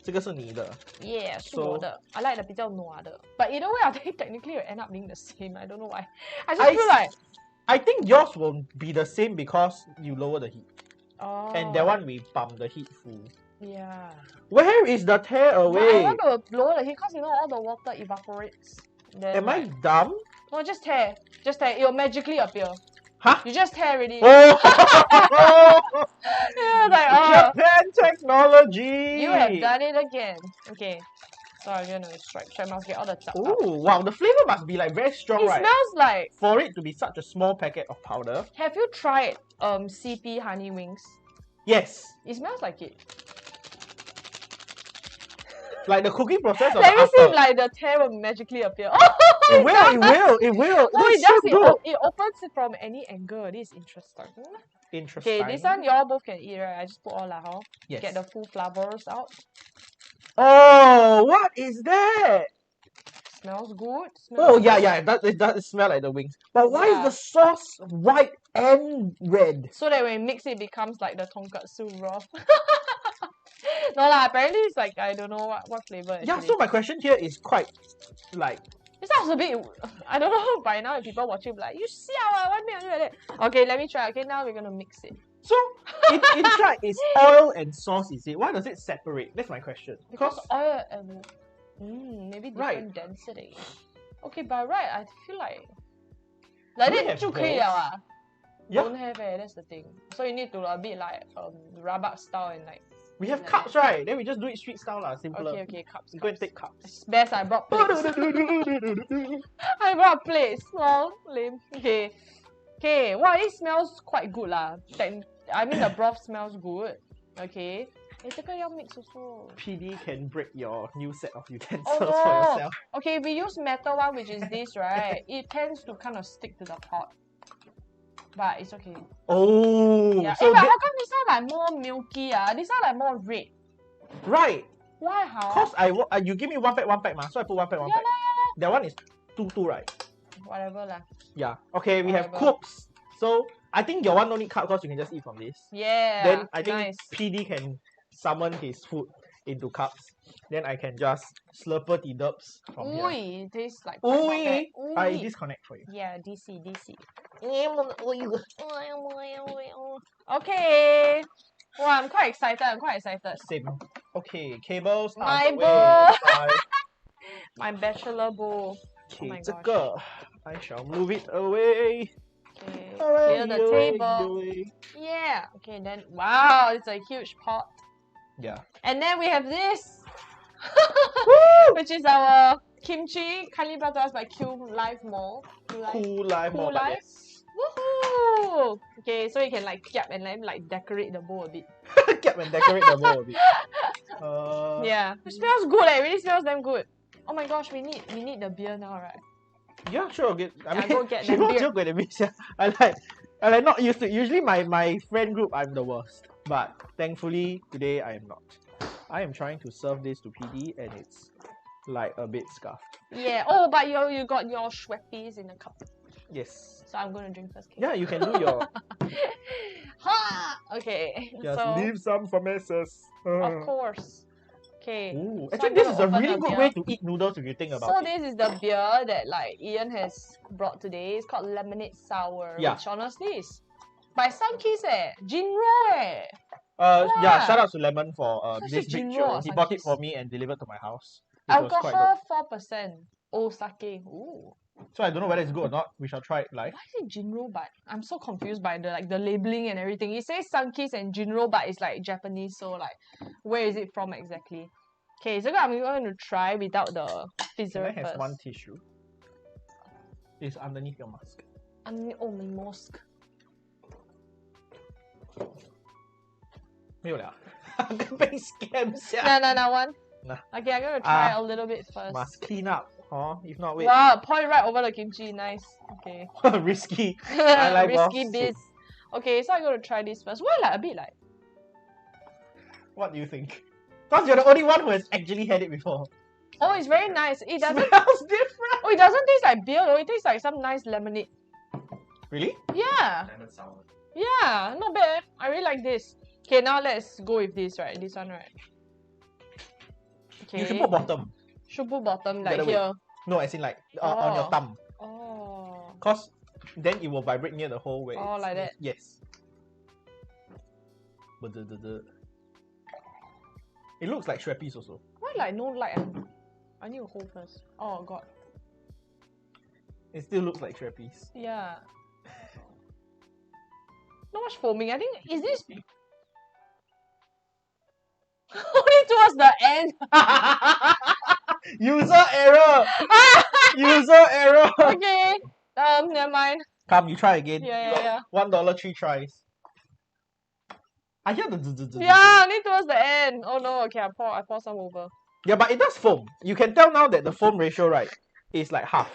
这个是你的 Yeah, 是我的 I like the 比较暖的 But either way, I think technically it will end up being the same. I don't know why. I just feel like... I think yours will be the same because you lower the heat. Oh. And that one we pump the heat full. Yeah. Where is the tear away? But I want to lower the heat because you know all the water evaporates. Then, am I dumb? No, just tear. Just tear. It will magically appear. Huh? You just tear already. Oh! Yeah, like, Japan technology! You have done it again. Okay. So I'm gonna strike. So I must get all the chop. Oh, wow. The flavor must be like very strong, right? It smells like... For it to be such a small packet of powder. Have you tried CP honey wings? Yes. It smells like it. Like the cooking process of Let me see like the tear will magically appear. Oh, it will. Oh, it opens it from any angle. This is interesting. Interesting. Okay, this one you all both can eat, right? I just put all huh? Yes. Get the full flavors out. Oh, what is that? Smells good. Yeah, it does smell like the wings. But why is the sauce white and red? So that when you mix it becomes like the tonkatsu broth. No lah, apparently it's like, I don't know what flavor actually. Yeah, so my question here is quite like... It sounds a bit... I don't know by now if people watching like, you see what me like that. Okay, let me try. Okay, now we're gonna mix it. So, inside is oil and sauce, is it? Why does it separate? That's my question. Because oil and... maybe different density. Okay, but I feel like... Like that 就可以了啊. Don't have that's the thing. So you need to a bit like rabak style and like... We have cups, right? Then we just do it street style lah, simpler. Okay, cups. Go and take cups. It's best I brought plates. I brought plates. Small, lame. Okay, wow, it smells quite good lah. I mean the broth smells good. Okay. 这个要 mix also. PD can break your new set of utensils for yourself. Okay, we use metal one, which is this, right? It tends to kind of stick to the pot. But it's okay. Oh, yeah. So but how come this one like more milky? This one like more red. Right. Why? How? Cause you give me one pack, so I put one pack. That one is 2, right? Whatever lah. Yeah. Okay, we have cooks. So I think your one don't need cup because you can just eat from this. Yeah. Then I think PD can summon his food into cups. Then I can just slurper the dubs from here. It tastes like... I disconnect for you. Yeah, DC. Okay. Well, I'm quite excited. Same. Okay, cables. My away. bowl. Bye. My bachelor bowl. Okay, Oh my 这 gosh. 个 I shall move it away. Okay, Away, clear the away, table. away. Yeah. Okay, then wow, it's a huge pot. Yeah. And then we have this, which is our kimchi, kindly brought to us by Live Mall. Cool life, Cool more life. yes. Woohoo! Okay, so you can like kiap and then like decorate the bowl a bit. Kiap and decorate the bowl a bit. Yeah, it smells good. It really smells damn good. Oh my gosh, we need the beer now, right? Yeah, sure. Okay. I mean, go get she that won't beer. joke with me. I like not used to. Usually, my friend group, I'm the worst. But thankfully, today I am not. I am trying to serve this to PD, and it's like a bit scuffed. Yeah. Oh, but you got your Schweppies in the cup. Yes. So I'm gonna drink first. Okay? Yeah, you can do your. Ha! Okay. Just so, leave some for messes. of course. Okay. Ooh, So actually, I'm this gonna is a open really the good beer. way to eat noodles if you think about So it. this is the beer that like Ian has brought today. It's called Lemonade Sour, Yeah. which honestly is by Sunkiss Jinro Yeah, shout out to Lemon for So this it's big Jinro show. or He bought it Sunkist? for me and delivered to my house. Which was quite Alcohol dope. 4%. Osake. Ooh. So I don't know whether it's good or not. We shall try it live. Why is it Jinro but I'm so confused by the labeling and everything. It says Sunkiss and Jinro but it's like Japanese, so like where is it from exactly? Okay, so I'm going to try without the fizzer Can I have first. one tissue? It's underneath your mask. Oh, my mask. 没有了，被 scam 下。 No, one. Nah. Okay, I'm gonna try a little bit first. Must clean up, huh? If not, wait. Wow, pour it right over the kimchi. Nice. Okay. Risky. I like Risky boss. biz. Okay, so I'm gonna try this first. Why like a bit like? What do you think? Because you're the only one who has actually had it before. Oh, it's very nice. It doesn't. Smells different. Oh, it doesn't taste like beer though. It tastes like some nice lemonade. Really? Yeah. Lemon sour. Yeah, not bad. I really like this. Okay, now let's go with this, right? This one, right? Okay. You should put bottom. Should put bottom, like other way. here. No, as in like on your Oh. thumb. Oh. Cause then it will vibrate near the hole where Oh, it's- like that? Yes. It looks like Schweppes also. Why like no light? I need to hold first. Oh god. It still looks like Schweppes. Yeah. Not much foaming. I think is this only towards the end. User error! User error! Okay. Never mind. Come, you try again. Yeah. $1 3 tries. I hear the zzz. Yeah, only towards the end. Oh no. Okay, I pour some over. Yeah, but it does foam. You can tell now that the foam ratio, right, is like half.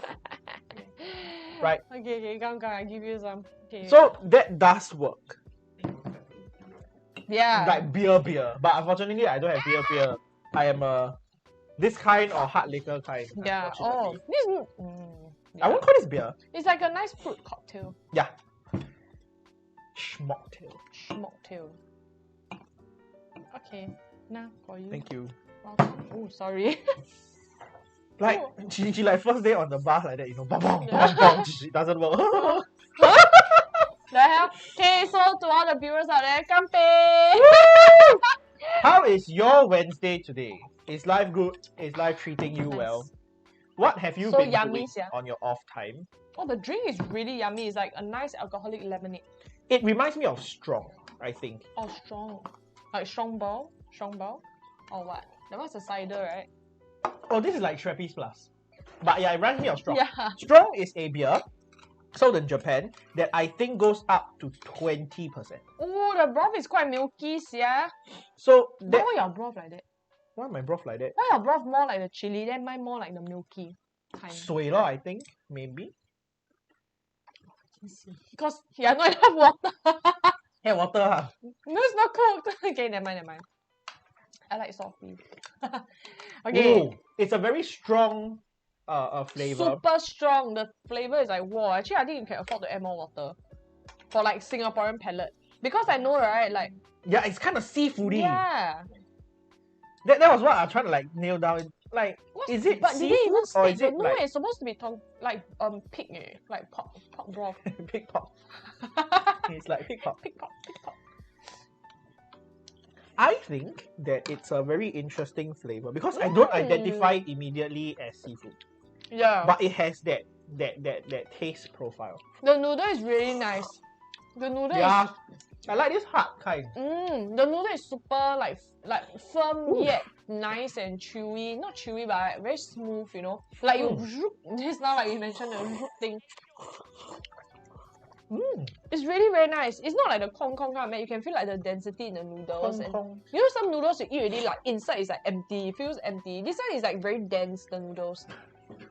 Right. Okay, come, I give you some. Okay. So that does work. yeah. Like beer. But unfortunately, I don't have beer. I am a this kind or hard liquor kind. Yeah. Oh, unfortunately. this. I won't call this beer. It's like a nice fruit cocktail. Yeah. Schmocktail. Schmocktail. Okay. Now for you. Thank you. Welcome. Oh, sorry. Like Oh. she like first day on the bus like that, you know, bong bong Yeah. bong bong. It doesn't work. The hell? Okay, so to all the viewers out there, kampe! How is your Wednesday today? Is life good? Is life treating you Nice. well? What have you So been yummy, doing sia. on your off time? Oh, the drink is really yummy. It's like a nice alcoholic lemonade. It reminds me of Strong, I think. Oh, strong. Like strong ball? Or what? That was a cider, right? Oh, this is like Schweppes Plus. But yeah, it reminds me of Strong. Yeah. Strong is a beer sold in Japan that I think goes up to 20%. Oh, the broth is quite milky, yeah. So Why that, your broth like that? why my broth like that? Why your broth more like the chili, then mine more like the milky kind? Soy lor, I think, maybe. Because you have not enough water. Hey, water huh? No, it's not cooked. Okay, never mind. I like salty. Okay. Ooh, it's a very strong flavor. Super strong. The flavor is like, wow. Actually, I think you can afford to add more water for like Singaporean palate. Because I know, right? Like, Yeah, it's kind of seafoody. yeah. That was what I was trying to like nail down. like, What's, is it but did they seafood even or state is it no, like it's supposed to be like pig like pork broth. pig pork? It's like pig pork. Pig pork. I think that it's a very interesting flavor because I don't identify it immediately as seafood. Yeah. But it has that taste profile. The noodle is really nice. The noodle Yeah. is I like this hard kind. the noodle is super like firm yet nice and chewy. Not chewy but like very smooth, you know. Like you just now like you mentioned the root thing. It's really very nice. It's not like the kong kind of man. You can feel like the density in the noodles. And you know some noodles you eat already like inside is like empty. It feels empty. This one is like very dense, the noodles.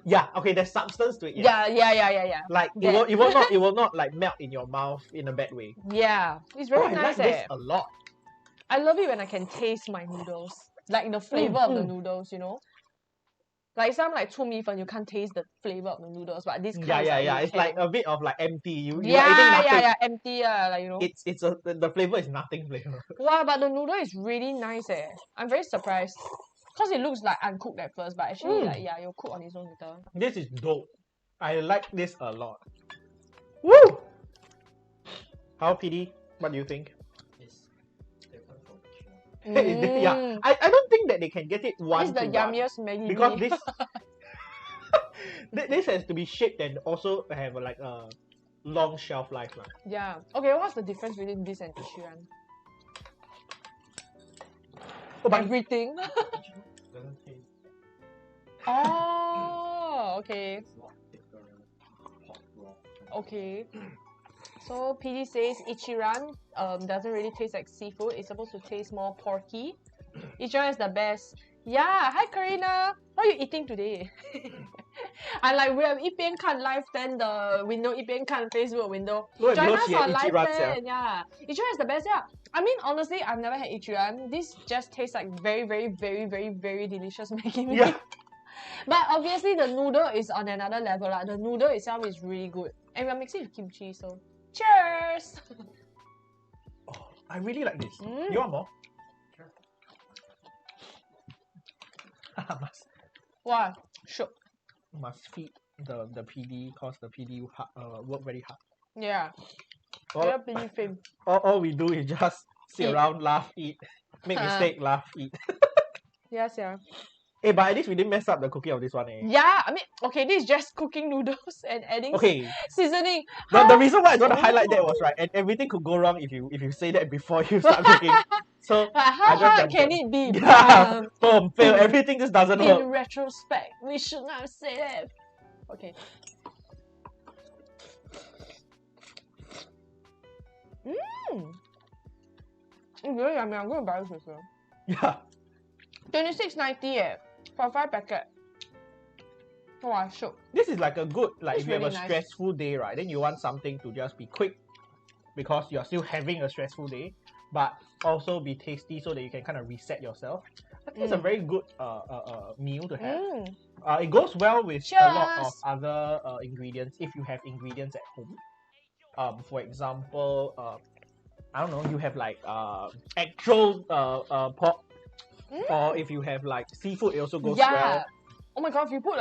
Yeah, okay, there's substance to it. Yes. Yeah. Like it will not like melt in your mouth in a bad way. Yeah. It's very nice. I like this a lot. I love it when I can taste my noodles. Like the flavor of the noodles, you know. Like some like 粗米粉, you can't taste the flavor of the noodles, but this kind it's like a bit of like empty. You are eating nothing. Empty like you know. It's the flavor is nothing flavor. Wow, but the noodle is really nice eh. I'm very surprised. Because it looks like uncooked at first, but actually like you'll cook on its own later. This is dope. I like this a lot. Woo! How PD? What do you think? Yeah, I don't think that they can get it one. It's the yummiest Maggi because this this has to be shaped and also have like a long shelf life. Yeah. Okay, what's the difference between this and Ichiran? Oh, but everything. Oh, okay. Okay. So PD says Ichiran doesn't really taste like seafood. It's supposed to taste more porky. Ichiran is the best. Yeah, hi Karina. What are you eating today? I like we have 一边看 Live10 the window, 一边看 Facebook window. Join us on Live10. Yeah, Ichiran is the best. Yeah, I mean honestly, I've never had Ichiran. This just tastes like very delicious Maggi mee. Yeah. But obviously the noodle is on another level. The noodle itself is really good, and we're mixing with kimchi. So, cheers! Oh, I really like this. You want more? Sure. Wow, sure. Must feed the PD cause the PD work very hard. Yeah. All we do is just sit around, laugh, eat, make mistake, laugh, eat. Yes, yeah. Hey, but at least we didn't mess up the cooking of this one, eh? Yeah, I mean, okay, this is just cooking noodles and adding seasoning. The reason why I don't want to highlight that was right, and everything could go wrong if you say that before you start cooking. So how hard can it be? Yeah, boom, fail. Everything just doesn't work. In retrospect, we should not say that. Okay. It's really yummy. I'm going to buy this as well. Yeah. 26.90 for 5 packet. Oh, I shook. This is like a good, like it's if you really have a stressful day, right? Then you want something to just be quick because you're still having a stressful day, but also be tasty so that you can kind of reset yourself. I think it's a very good meal to have. It goes well with a lot of other ingredients if you have ingredients at home. For example, I don't know, you have like actual pork. Or if you have like seafood, it also goes well. Oh my god, if you put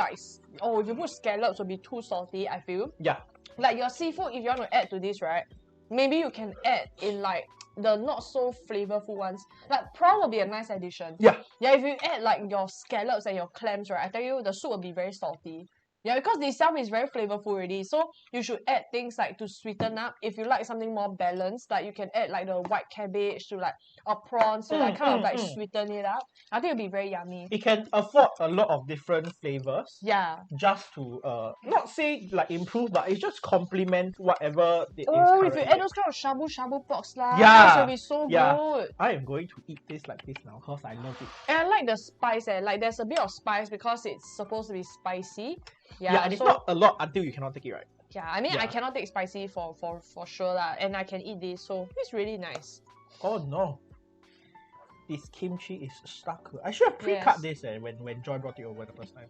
scallops, it'll be too salty, I feel. Yeah. Like your seafood, if you want to add to this, right? Maybe you can add in like the not so flavorful ones. Like prawn will be a nice addition. Yeah. Yeah, if you add like your scallops and your clams, right? I tell you, the soup will be very salty. Yeah, because the itself is very flavorful already. So you should add things like to sweeten up. If you like something more balanced, like you can add like the white cabbage to like a prawn, so like kind of like sweeten it up. I think it'll be very yummy. It can afford a lot of different flavors. Yeah. Just to not say like improve, but it's just complement whatever it is. Oh, if you add those kind of shabu porks lah, yeah, it'll be so good. I am going to eat this like this now because I love it. And I like the spice like there's a bit of spice because it's supposed to be spicy. Yeah, and it's not a lot until you cannot take it, right? Yeah, I mean I cannot take spicy for sure lah, and I can eat this, so it's really nice. Oh no. This kimchi is stuck. I should have pre-cut this when Joy brought it over the first time.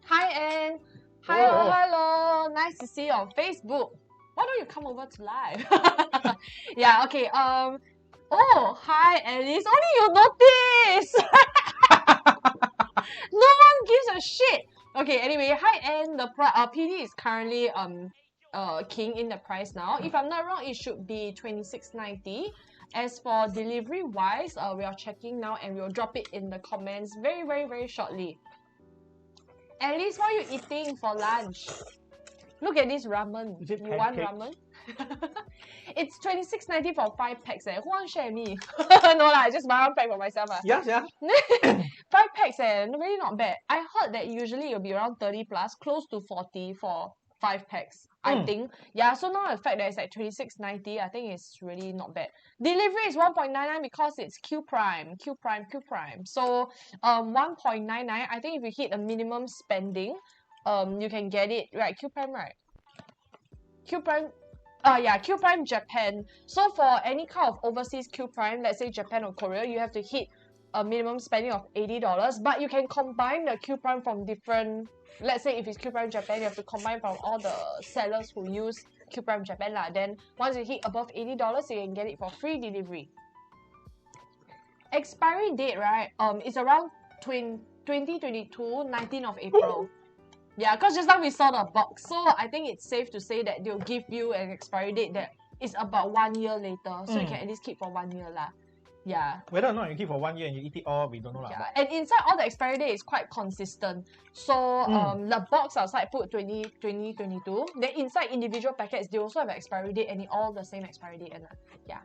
Hi Anne. Hello. Nice to see you on Facebook. Why don't you come over to live? Yeah, okay. Oh, hi Alice. Only you notice. one gives a shit. Okay, anyway, high-end, the PD is currently king in the price now. If I'm not wrong, it should be $26.90. As for delivery wise, we are checking now and we'll drop it in the comments very, very, very shortly. Alice, what are you eating for lunch? Look at this ramen. You want ramen? It's $26.90 for 5 packs. Who wants to share me? No lah, I just buy 1 pack for myself. Yeah, yeah. 5 packs, really not bad. I heard that usually it'll be around 30 plus, close to 40 for 5 packs. I think. Yeah, so now the fact that it's like $26.90, I think it's really not bad. Delivery is $1.99 because it's Q Prime. So 1.99, I think if you hit a minimum spending, you can get it, right? Q Prime, right? Q Prime, yeah, Q Prime Japan. So for any kind of overseas Q Prime, let's say Japan or Korea, you have to hit a minimum spending of $80, but you can combine the Q Prime from different, let's say if it's Q Prime Japan, you have to combine from all the sellers who use Q Prime Japan lah. Then once you hit above $80, you can get it for free delivery. Expiry date, right? It's around 2022, 19th of April. Yeah, because just now we saw the box, so I think it's safe to say that they'll give you an expiry date that is about 1 year later, so you can at least keep for 1 year lah. Yeah. Whether or not you keep for 1 year and you eat it all, we don't know lah. Yeah, and inside all the expiry date is quite consistent. So the box outside put 2022. Then inside individual packets, they also have an expiry date and it all the same expiry date. And yeah.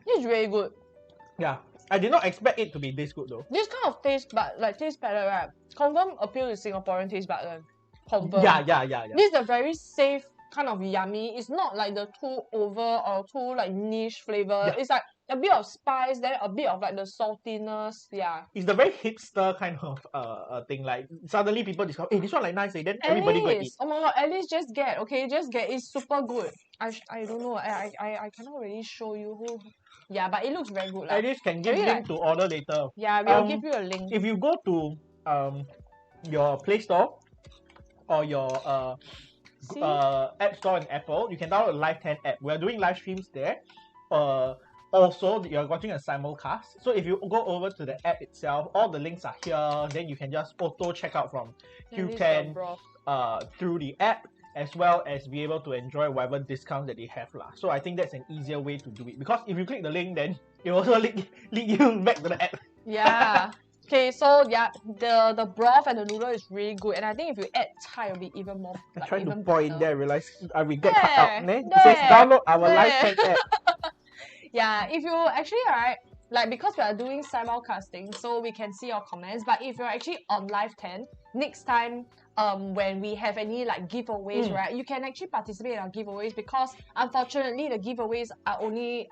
It's really good. Yeah, I did not expect it to be this good though. This kind of taste palette, right? Confirm appeal to Singaporean taste bud. Confirm. Yeah. This is a very safe kind of yummy. It's not like the too over or too like niche flavor. Yeah. It's like a bit of spice, then a bit of like the saltiness. Yeah. It's the very hipster kind of thing. Like suddenly people discover, hey, this one like nice, then everybody go eat. Oh my god, at least just get, okay, just get. It's super good. I don't know. I cannot really show you who. Yeah, but it looks very good. At least can give link to order later. Yeah, we'll give you a link. If you go to your Play Store or your App Store in Apple, you can download the Live10 app. We're doing live streams there. Also, you're watching a simulcast. So if you go over to the app itself, all the links are here. Then you can just auto check out from Q10 through the app, as well as be able to enjoy whatever discounts that they have lah. So I think that's an easier way to do it, because if you click the link, then it will also lead you back to the app. Yeah. Okay, so yeah, the broth and the noodle is really good, and I think if you add chai, it'll be even more. I'm trying to pour in there, I realize we get cut out. It says download our Live10 app. Yeah, if you actually like, because we are doing simulcasting, so we can see your comments. But if you're actually on Live10, next time when we have any like giveaways, right, you can actually participate in our giveaways, because unfortunately the giveaways are only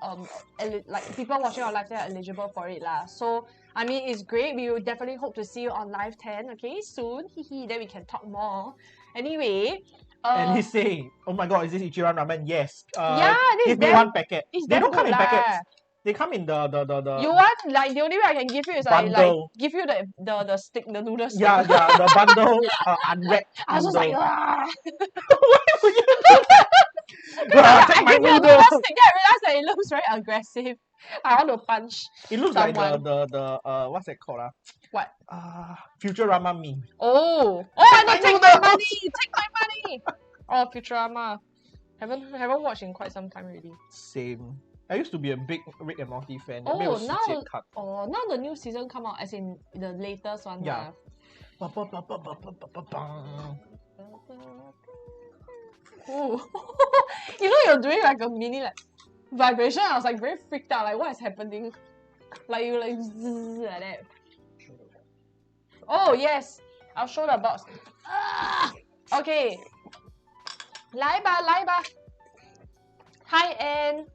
like people watching our Live10 are eligible for it lah. So I mean, it's great. We will definitely hope to see you on Live10, okay, soon. Then we can talk more. Anyway. And he's saying, oh my god, is this Ichira Ramen? Yes. Yeah, give me 1 packet. They don't come in packets. They come in the You want, like, the only way I can give you is like give you the stick, the noodle stick. Yeah, the bundle unwrapped. I was just like, why would you do that? Take my noodle. Then I realized that it looks very aggressive. I want to punch. It looks someone. Like the what's that called? What? Futurama meme. Oh, I know, take my money! Take my money! Oh, Futurama. Haven't watched in quite some time already. Same. I used to be a big Rick and Morty fan. Now the new season come out, as in the latest one. Yeah. Oh. You know, you're doing like a mini like vibration. I was like very freaked out. Like, what is happening? Like you like zzz, like that. Oh yes, I'll show the box. Okay. 来吧. High end.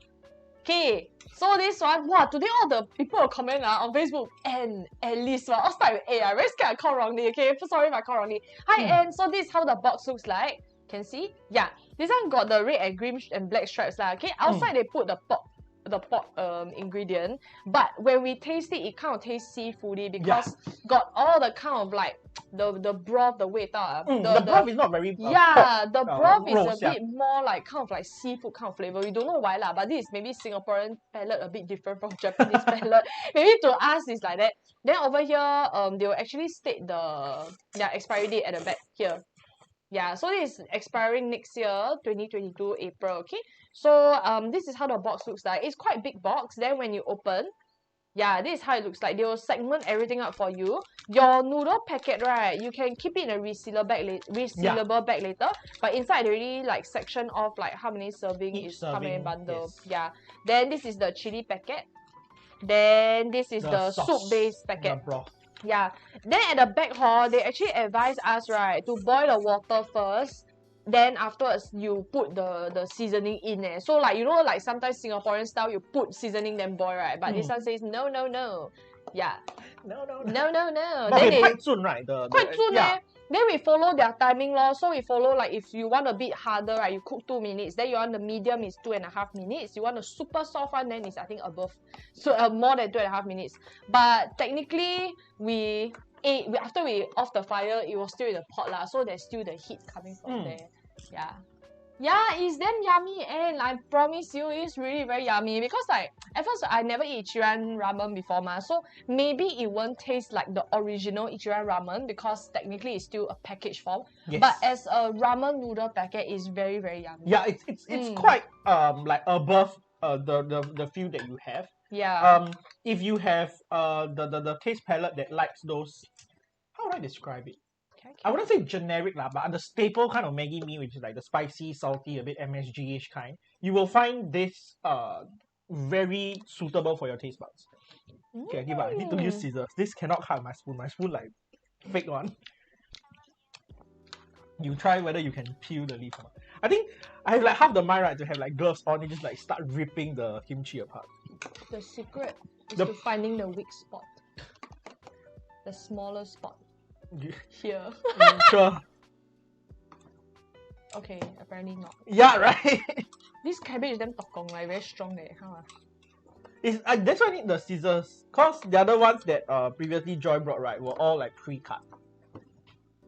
Okay, so this one, wow, today all the people will comment on Facebook, and at least, I'll start with A. I very scared I call wrongly, okay? Sorry if I call wrongly. High end, so this is how the box looks like. Can see? Yeah, this one got the red and green and black stripes lah, okay? Outside they put the pork the pot ingredient, but when we taste it, it kind of tastes seafoody because got all the kind of like the broth, the 味道. The broth is not very the broth is a 肉香 bit more like kind of like seafood kind of flavor. We don't know why lah, but this is maybe Singaporean palate a bit different from Japanese palate. Maybe to us it's like that. Then over here, they will actually state the expiry date at the back here. Yeah, so this is expiring next year, 2022 April. Okay, so this is how the box looks like. It's quite big box. Then when you open, yeah, this is how it looks like. They will segment everything up for you. Your noodle packet, right? You can keep it in a resealable bag later. But inside, they already like section off like how many serving is how many bundle. Yes. Yeah. Then this is the chili packet. Then this is the soup-based packet. The broth. Yeah. Then at the back hall, they actually advise us, right, to boil the water first. Then afterwards, you put the seasoning in there. So like, you know, like sometimes Singaporean style, you put seasoning then boil, right? But this one says, no, no, no. Yeah. No. But then quite soon, right? Quite soon, yeah. Then we follow their timing law. So we follow like if you want a bit harder, right, you cook 2 minutes. Then you want the medium is 2.5 minutes. You want a super soft one, then it's I think above. So more than 2.5 minutes. But technically, after we off the fire, it was still in the pot lah. So there's still the heat coming from there. Yeah. Yeah, it's damn yummy, and I promise you, it's really very yummy. Because like at first I never eat Ichiran ramen before ma, so maybe it won't taste like the original Ichiran ramen because technically it's still a package form. Yes. But as a ramen noodle packet, it's very very yummy. Yeah, it's quite like above the few that you have. Yeah. If you have the taste palette that likes those, how would I describe it? I wouldn't say generic lah, but the staple kind of Maggi mee, which is like the spicy, salty, a bit MSG-ish kind, you will find this very suitable for your taste buds. Okay, I need to use scissors. This cannot cut my spoon. My spoon like fake one. You try whether you can peel the leaf or not. I think I have like half the mind right to have like gloves on and just like start ripping the kimchi apart. The secret is to finding the weak spot. The smaller spot. Here. Sure. Okay, apparently not. Yeah, right. This cabbage damn tokong, like very strong eh. How? That's why I need the scissors. Cause the other ones that previously Joy brought right were all like pre-cut.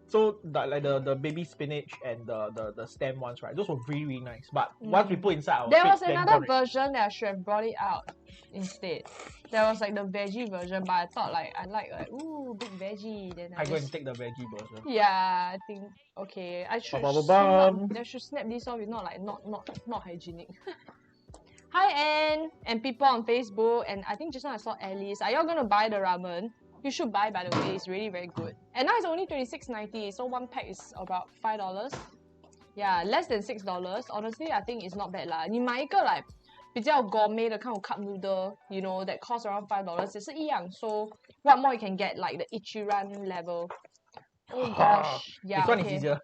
So like the baby spinach and the stem ones, right? Those were really, really nice. But once we put inside our there was another version that I should have brought it out instead. There was like the veggie version, but I thought like I like ooh big veggie. Then I go and take the veggie version. Yeah, I think okay. I should snap this off. It's not like not hygienic. Hi Anne and people on Facebook, and I think just now I saw Alice. Are y'all gonna buy the ramen? You should buy, by the way. It's really very good. And now it's only $26.90, so one pack is about $5. Yeah, less than $6. Honestly, I think it's not bad lah. 你买一个 like 比较 gourmet 的 kind of cup noodle, you know, that costs around $5 也是一样. So what more you can get like the Ichiran level. Oh gosh. Yeah, this one is easier.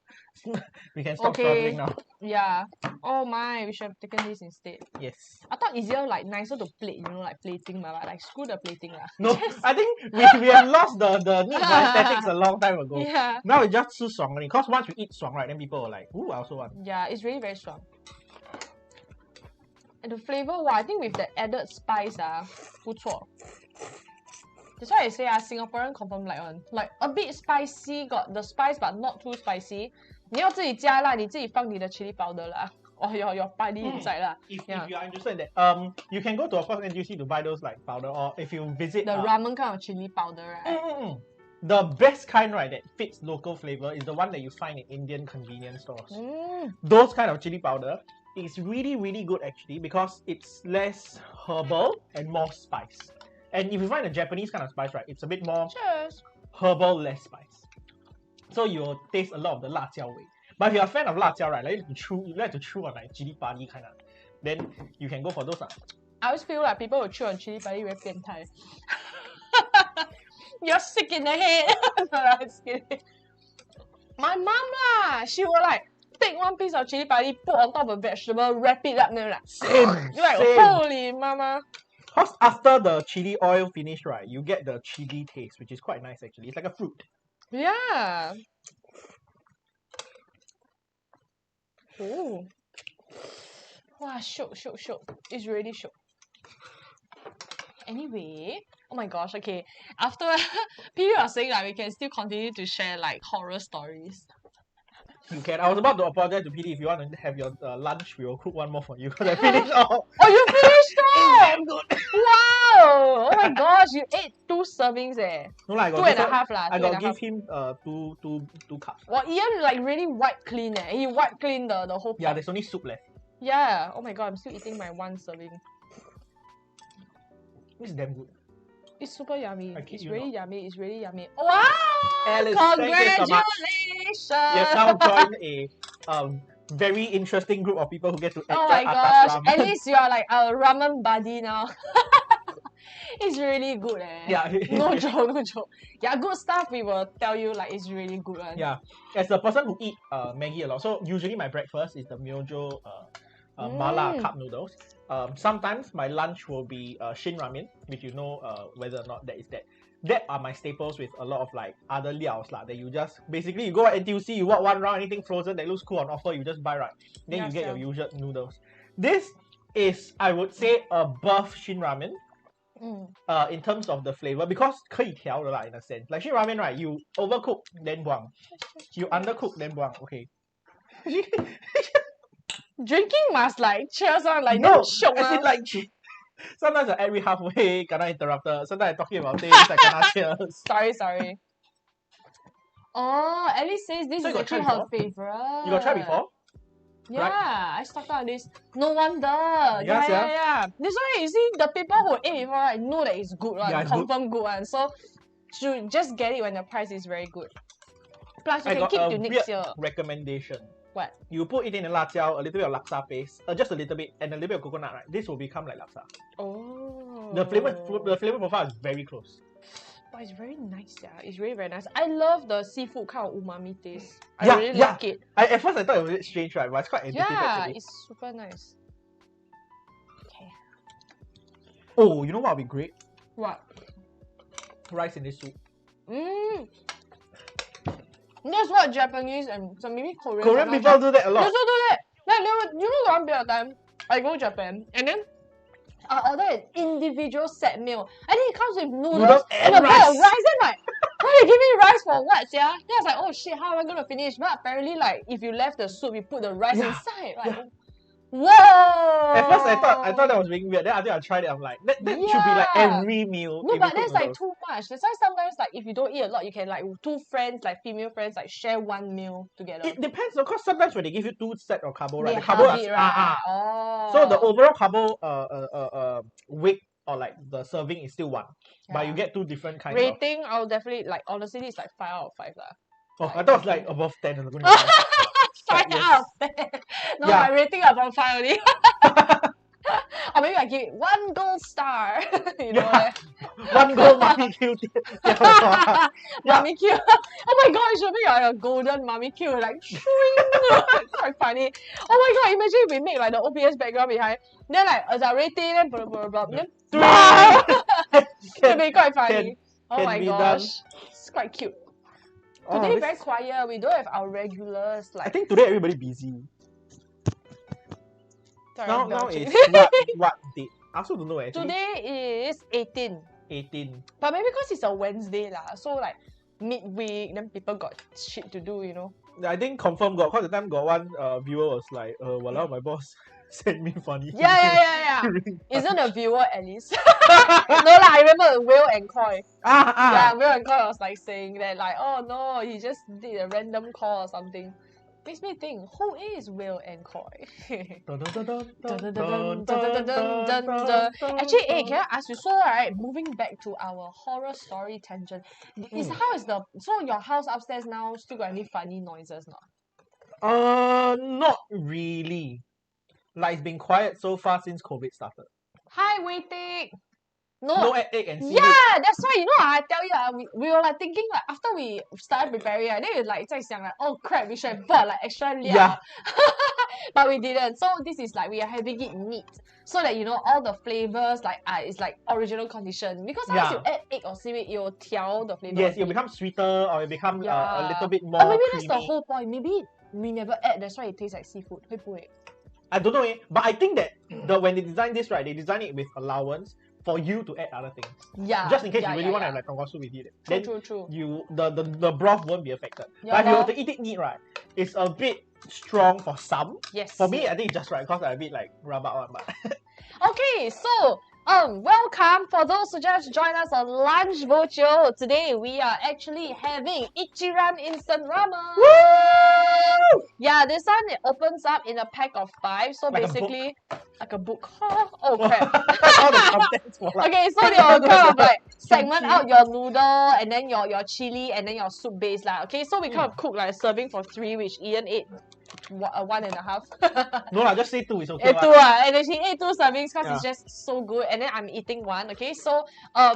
We can stop struggling now. Yeah. Oh my, we should have taken this instead. Yes. I thought easier, like nicer to plate, you know, like plating, but like screw the plating lah. No, I think we have lost the need for aesthetics a long time ago. Yeah. Now it's just 吃爽 only. Because once we eat 爽, right, then people are like, ooh, I also want. Yeah, it's really very strong. And the flavor, wow, I think with the added spice, 不错. That's why I say Singaporean confirm like one. Like a bit spicy, got the spice but not too spicy. 你要自己加辣，你自己放你的 chili powder 啦。Or your padi inside lah. If you are interested in that, you can go to a course NTUC to buy those like powder, or if you visit the ramen kind of chili powder, right? The best kind, right, that fits local flavor is the one that you find in Indian convenience stores. Those kind of chili powder is really, really good actually because it's less herbal and more spice. And if you find a Japanese kind of spice, right, it's a bit more herbal, less spice. So you'll taste a lot of the 辣椒味. But if you're a fan of 辣椒, right, like you like to chew on like chili padi kind of, then you can go for those. I always feel like people who chew on chili padi very 变态. You're sick in the head. No, I'm just kidding. My mom lah, she will like take one piece of chili padi, put on top of a vegetable, wrap it up, and then like same. You're like, holy mama. Because after the chili oil finish, right, you get the chili taste, which is quite nice actually. It's like a fruit. Yeah. Oh. Wow, shook. It's really shook. Anyway, oh my gosh, okay. After people are saying like we can still continue to share like horror stories. You can. I was about to apologize to PD. If you want to have your lunch, we will cook one more for you because I finished all. Oh, you finished all? It's damn good. Wow! Oh my gosh, you ate 2 servings eh. No, I got 2.5 lah. I got give him two cups. Well, Ian like really wipe clean eh. He wipe clean the whole pot. Yeah, there's only soup left. Yeah. Oh my god, I'm still eating my 1 serving. It's damn good. It's super yummy. It's really not. yummy. It's really yummy. Wow! Alice, Congratulations! thank you so much. You have now joined a very interesting group of people who get to enjoy Oh my atas gosh! ramen. At least you are like our ramen buddy now. It's really good eh. Yeah. No joke, no joke. Yeah, good stuff we will tell you like it's really good one. Yeah. As a person who eat Maggi a lot, so usually my breakfast is the Myojo mala cup noodles. Sometimes my lunch will be Shin Ramen, which you know whether or not that is that. That are my staples with a lot of like other liaos lah. That you just basically you go at NTUC, you walk one round, anything frozen that looks cool on offer, you just buy right. Then you get your usual noodles. This is, I would say, above Shin Ramen. In terms of the flavor, because 可以调的啦 in a sense. Like Shin Ramen, right? You overcook then buang, you undercook then buang. Okay. Drinking must like cheers on like no, shiok as in like sometimes I every halfway kena interrupted. Sometimes I'm talking about things I kena cheers. Sorry. Oh, Alice says this is actually her favorite. You got try before? Yeah, right? I stocked on this. No wonder. Yes, yeah. This one, you see, the people who ate before, right, know that it's good, right? Yeah, confirm good one. So, should just get it when the price is very good. Plus, you can keep to next year. Recommendation. What? You put it in a辣椒, a little bit of laksa paste, just a little bit, and a little bit of coconut, right? This will become like laksa. Oh. The flavor profile is very close. But it's very nice, yeah. It's really very nice. I love the seafood kind of umami taste. I really like it. At first I thought it was a bit strange, right? But it's quite addictive yeah, actually. it's super nice. Okay. Oh, you know what would be great? What? Rice in this soup. That's what Japanese and some maybe Korean people do that a lot. They also do that. Like, you know, one period of time, I go to Japan and then I order an individual set meal. And then it comes with noodles and a bit of rice. And like, why you give me rice for what, yeah? Then I was like, oh shit, how am I gonna finish? But apparently, like, if you left the soup, you put the rice inside. Like, whoa! At first, I thought that was being weird. Then I think I tried it. I'm like, that should be like every meal. No, but that's like too much. That's why sometimes, like, if you don't eat a lot, you can like 2 friends, like female friends, like share 1 meal together. It depends, of course. Sometimes when they give you 2 sets of carbo, right? They the carbo halve it, right? So the overall carbo weight or like the serving is still 1, but you get 2 different kinds. Rating, I'll definitely like honestly, it's like 5 out of 5 lah. Oh, I thought it was like above 10 or something. 5 out of 10. No, my rating above 5 only. Or maybe I give it 1 gold star. You know, like 1 gold Mummy Q. Mummy Q. Oh my god, it should be like a golden Mummy Q. Like, it's quite funny. Oh my god, imagine if we make like the OBS background behind. Then like, as a rating, then blah blah blah. Then 3. It'll be quite funny. Oh my gosh. It's quite cute. Today very quiet. We don't have our regulars. Like, I think today everybody busy. Sorry, now it's what date? I also don't know actually. Today is 18. 18. But maybe because it's a Wednesday lah, so like midweek, then people got shit to do, you know. I think confirm got, because the time got one viewer was like, walao, my boss sent me funny. Yeah. Isn't a viewer Alice? No lah, I remember Will and Coy. Yeah, Will and Coy was like saying that like, oh no, he just did a random call or something. Makes me think, who is Will and Coy? Actually, hey, can I ask you, so right, moving back to our horror story tangent, so your house upstairs now still got any funny noises not? Not really. Like, it's been quiet so far since COVID started. Hi, waiting. No egg and seaweed. Yeah, that's why, you know, I tell you, we were like thinking like after we started preparing, then we like 在想 like, oh crap, we should have bought like extra liao. Yeah. But we didn't. So this is like we are having it neat, so that you know all the flavors like it's like original condition. Because once you add egg or seaweed, it will 调 the flavor. Yes, it will become sweeter or it become a little bit more. Or maybe creamy. that's the whole point. Maybe we never add, that's why it tastes like seafood. 会不会? I don't know, but I think that when they designed this, right, they designed it with allowance for you to add other things. Yeah. Just in case you really want to have like tonkatsu with it. True. The broth won't be affected. But if you were to eat it neat, right, it's a bit strong for some. Yes. For me, I think it's just right because I'm a bit like rabak one, but okay, so welcome for those who just joined us on Lunch Bo Jio. Today we are actually having Ichiran instant ramen. Woo! Yeah, this one it opens up in a pack of 5. So like basically, like a book. Oh crap! All the contents for like okay, so they will kind of like segment out your noodle and then your chili and then your soup base lah. Okay, so we kind of cook like a serving for 3, which Ian ate 1.5. No lah, just say 2 is okay. 2 and then he ate 2 servings because it's just so good. And then I'm eating 1. Okay, so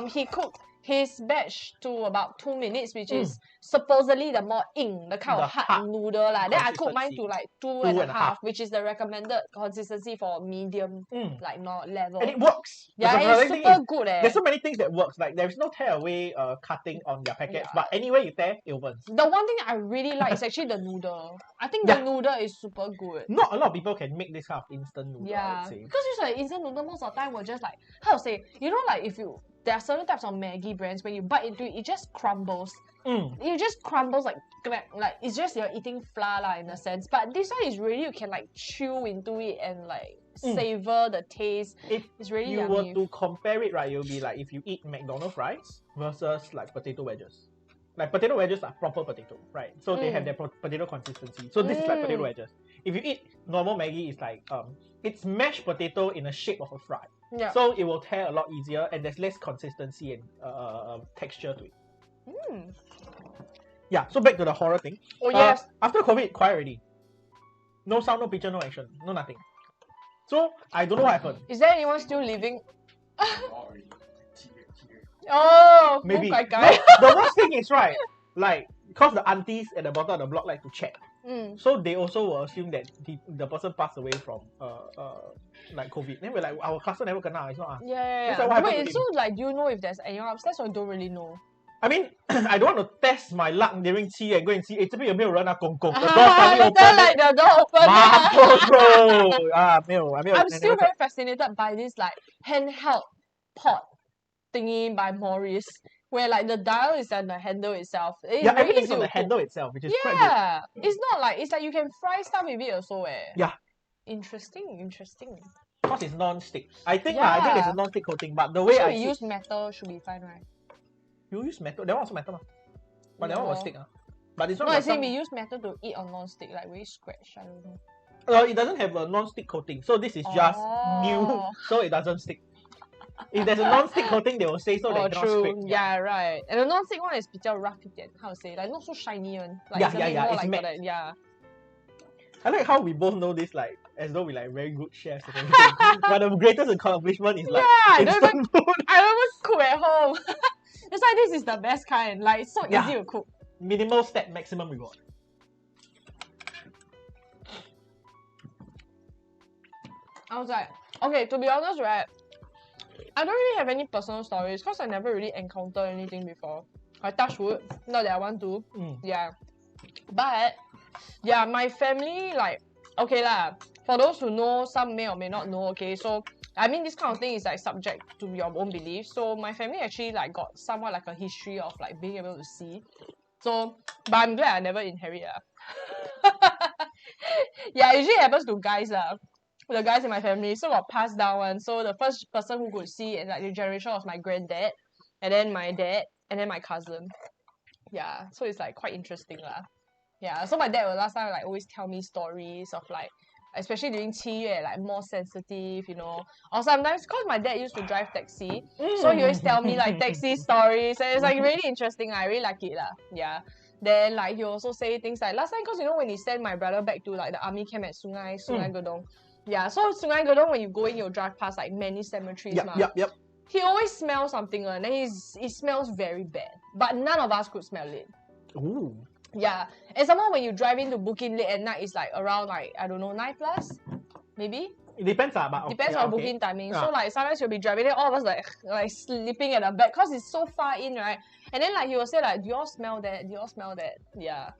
he cooked his batch to about 2 minutes, which is supposedly the more the kind of hard noodle lah. Then I cooked mine to like 2.5, which is the recommended consistency for medium, like not level. And it works. Yeah, it's super good. There's so many things that works. Like there's no tear away cutting on their packets, but anywhere you tear, it opens. The one thing I really like is actually the noodle. I think the noodle is super good. Not a lot of people can make this kind of instant noodle. Yeah, because it's like instant noodle most of the time will just like, how to say, you know, like if you there are certain types of Maggi brands when you bite into it, it just crumbles. It just crumbles like it's just you're eating flour lah in a sense. But this one is really you can like chew into it and like savor the taste. It's really yummy. If you were to compare it, right, you'll be like if you eat McDonald's fries versus like potato wedges. Like potato wedges are proper potato, right? So they have their potato consistency. So this is like potato wedges. If you eat normal Maggi, it's like it's mashed potato in the shape of a fry. Yeah. So it will tear a lot easier and there's less consistency and texture to it. Yeah, so back to the horror thing. Oh yes. After COVID, quiet already. No sound, no picture, no action, no nothing. So I don't know what happened. Is there anyone still living? Oh, maybe. No, the worst thing is right, like because the aunties at the bottom of the block like to check. So they also will assume that the person passed away from like COVID. Then we're like, our cluster never kena, it's not us. Yeah. Like, wait, so like do you know if there's anyone upstairs or you don't really know? I mean, I don't want to test my luck during tea and go and see, 这边有没有人啊？公公 the door suddenly open. Like the door open. 没有 I'm still very fascinated by this like handheld pot thingy by Morris, where like the dial is on the handle itself. Everything's on the handle itself, which is quite good. It's not like it's like you can fry stuff with it also. Yeah. Interesting. Because it's non-stick. I think there's a non-stick coating, but the way we use metal should be fine, right? You use metal. That one also metal, but that one was stick. But this one. No, I think we use metal to eat on non-stick, like we scratch. I don't know. It doesn't have a non-stick coating, so this is just new, so it doesn't stick. If there's a non-stick coating, they will say so that it cannot scrape. Yeah, right. And the non-stick one is 比较 rough 一点, how to say, like not so shiny one. Like, it's like matte. That, yeah. I like how we both know this like as though we like very good chefs. But the greatest accomplishment is like instant food. I don't even cook at home. That's why this is the best kind. Like it's so easy to cook. Minimal step, maximum reward. I was like, okay, to be honest, right, I don't really have any personal stories because I never really encountered anything before. I touch wood, not that I want to. Yeah. But yeah, my family, like, okay lah, for those who know, some may or may not know, okay, so I mean this kind of thing is like subject to your own beliefs. So my family actually like got somewhat like a history of like being able to see. So but I'm glad I never inherit yeah, it usually happens to guys the guys in my family, so got passed down one. So the first person who could see in like the generation was my granddad, and then my dad, and then my cousin. Yeah, so it's like quite interesting lah. Yeah, so my dad will last time like always tell me stories of like, especially during 七月, like more sensitive, you know. Or sometimes, because my dad used to drive taxi, so he always tell me like taxi stories, and it's like really interesting. I really like it lah. Yeah. Then like he also say things like last time, because you know when he sent my brother back to like the army camp at Sungai Gedong. Yeah, so Sungai Gedong, when you go in, you'll drive past like many cemeteries. Yep. He always smells something and then it smells very bad. But none of us could smell it. Ooh. Yeah, and somehow when you drive into Bukit late at night, it's like around like, I don't know, 9 plus, maybe? It depends but depends on booking timing. So like sometimes you'll be driving, then all of us like sleeping at the back because it's so far in, right? And then like he will say like, do you all smell that? Yeah.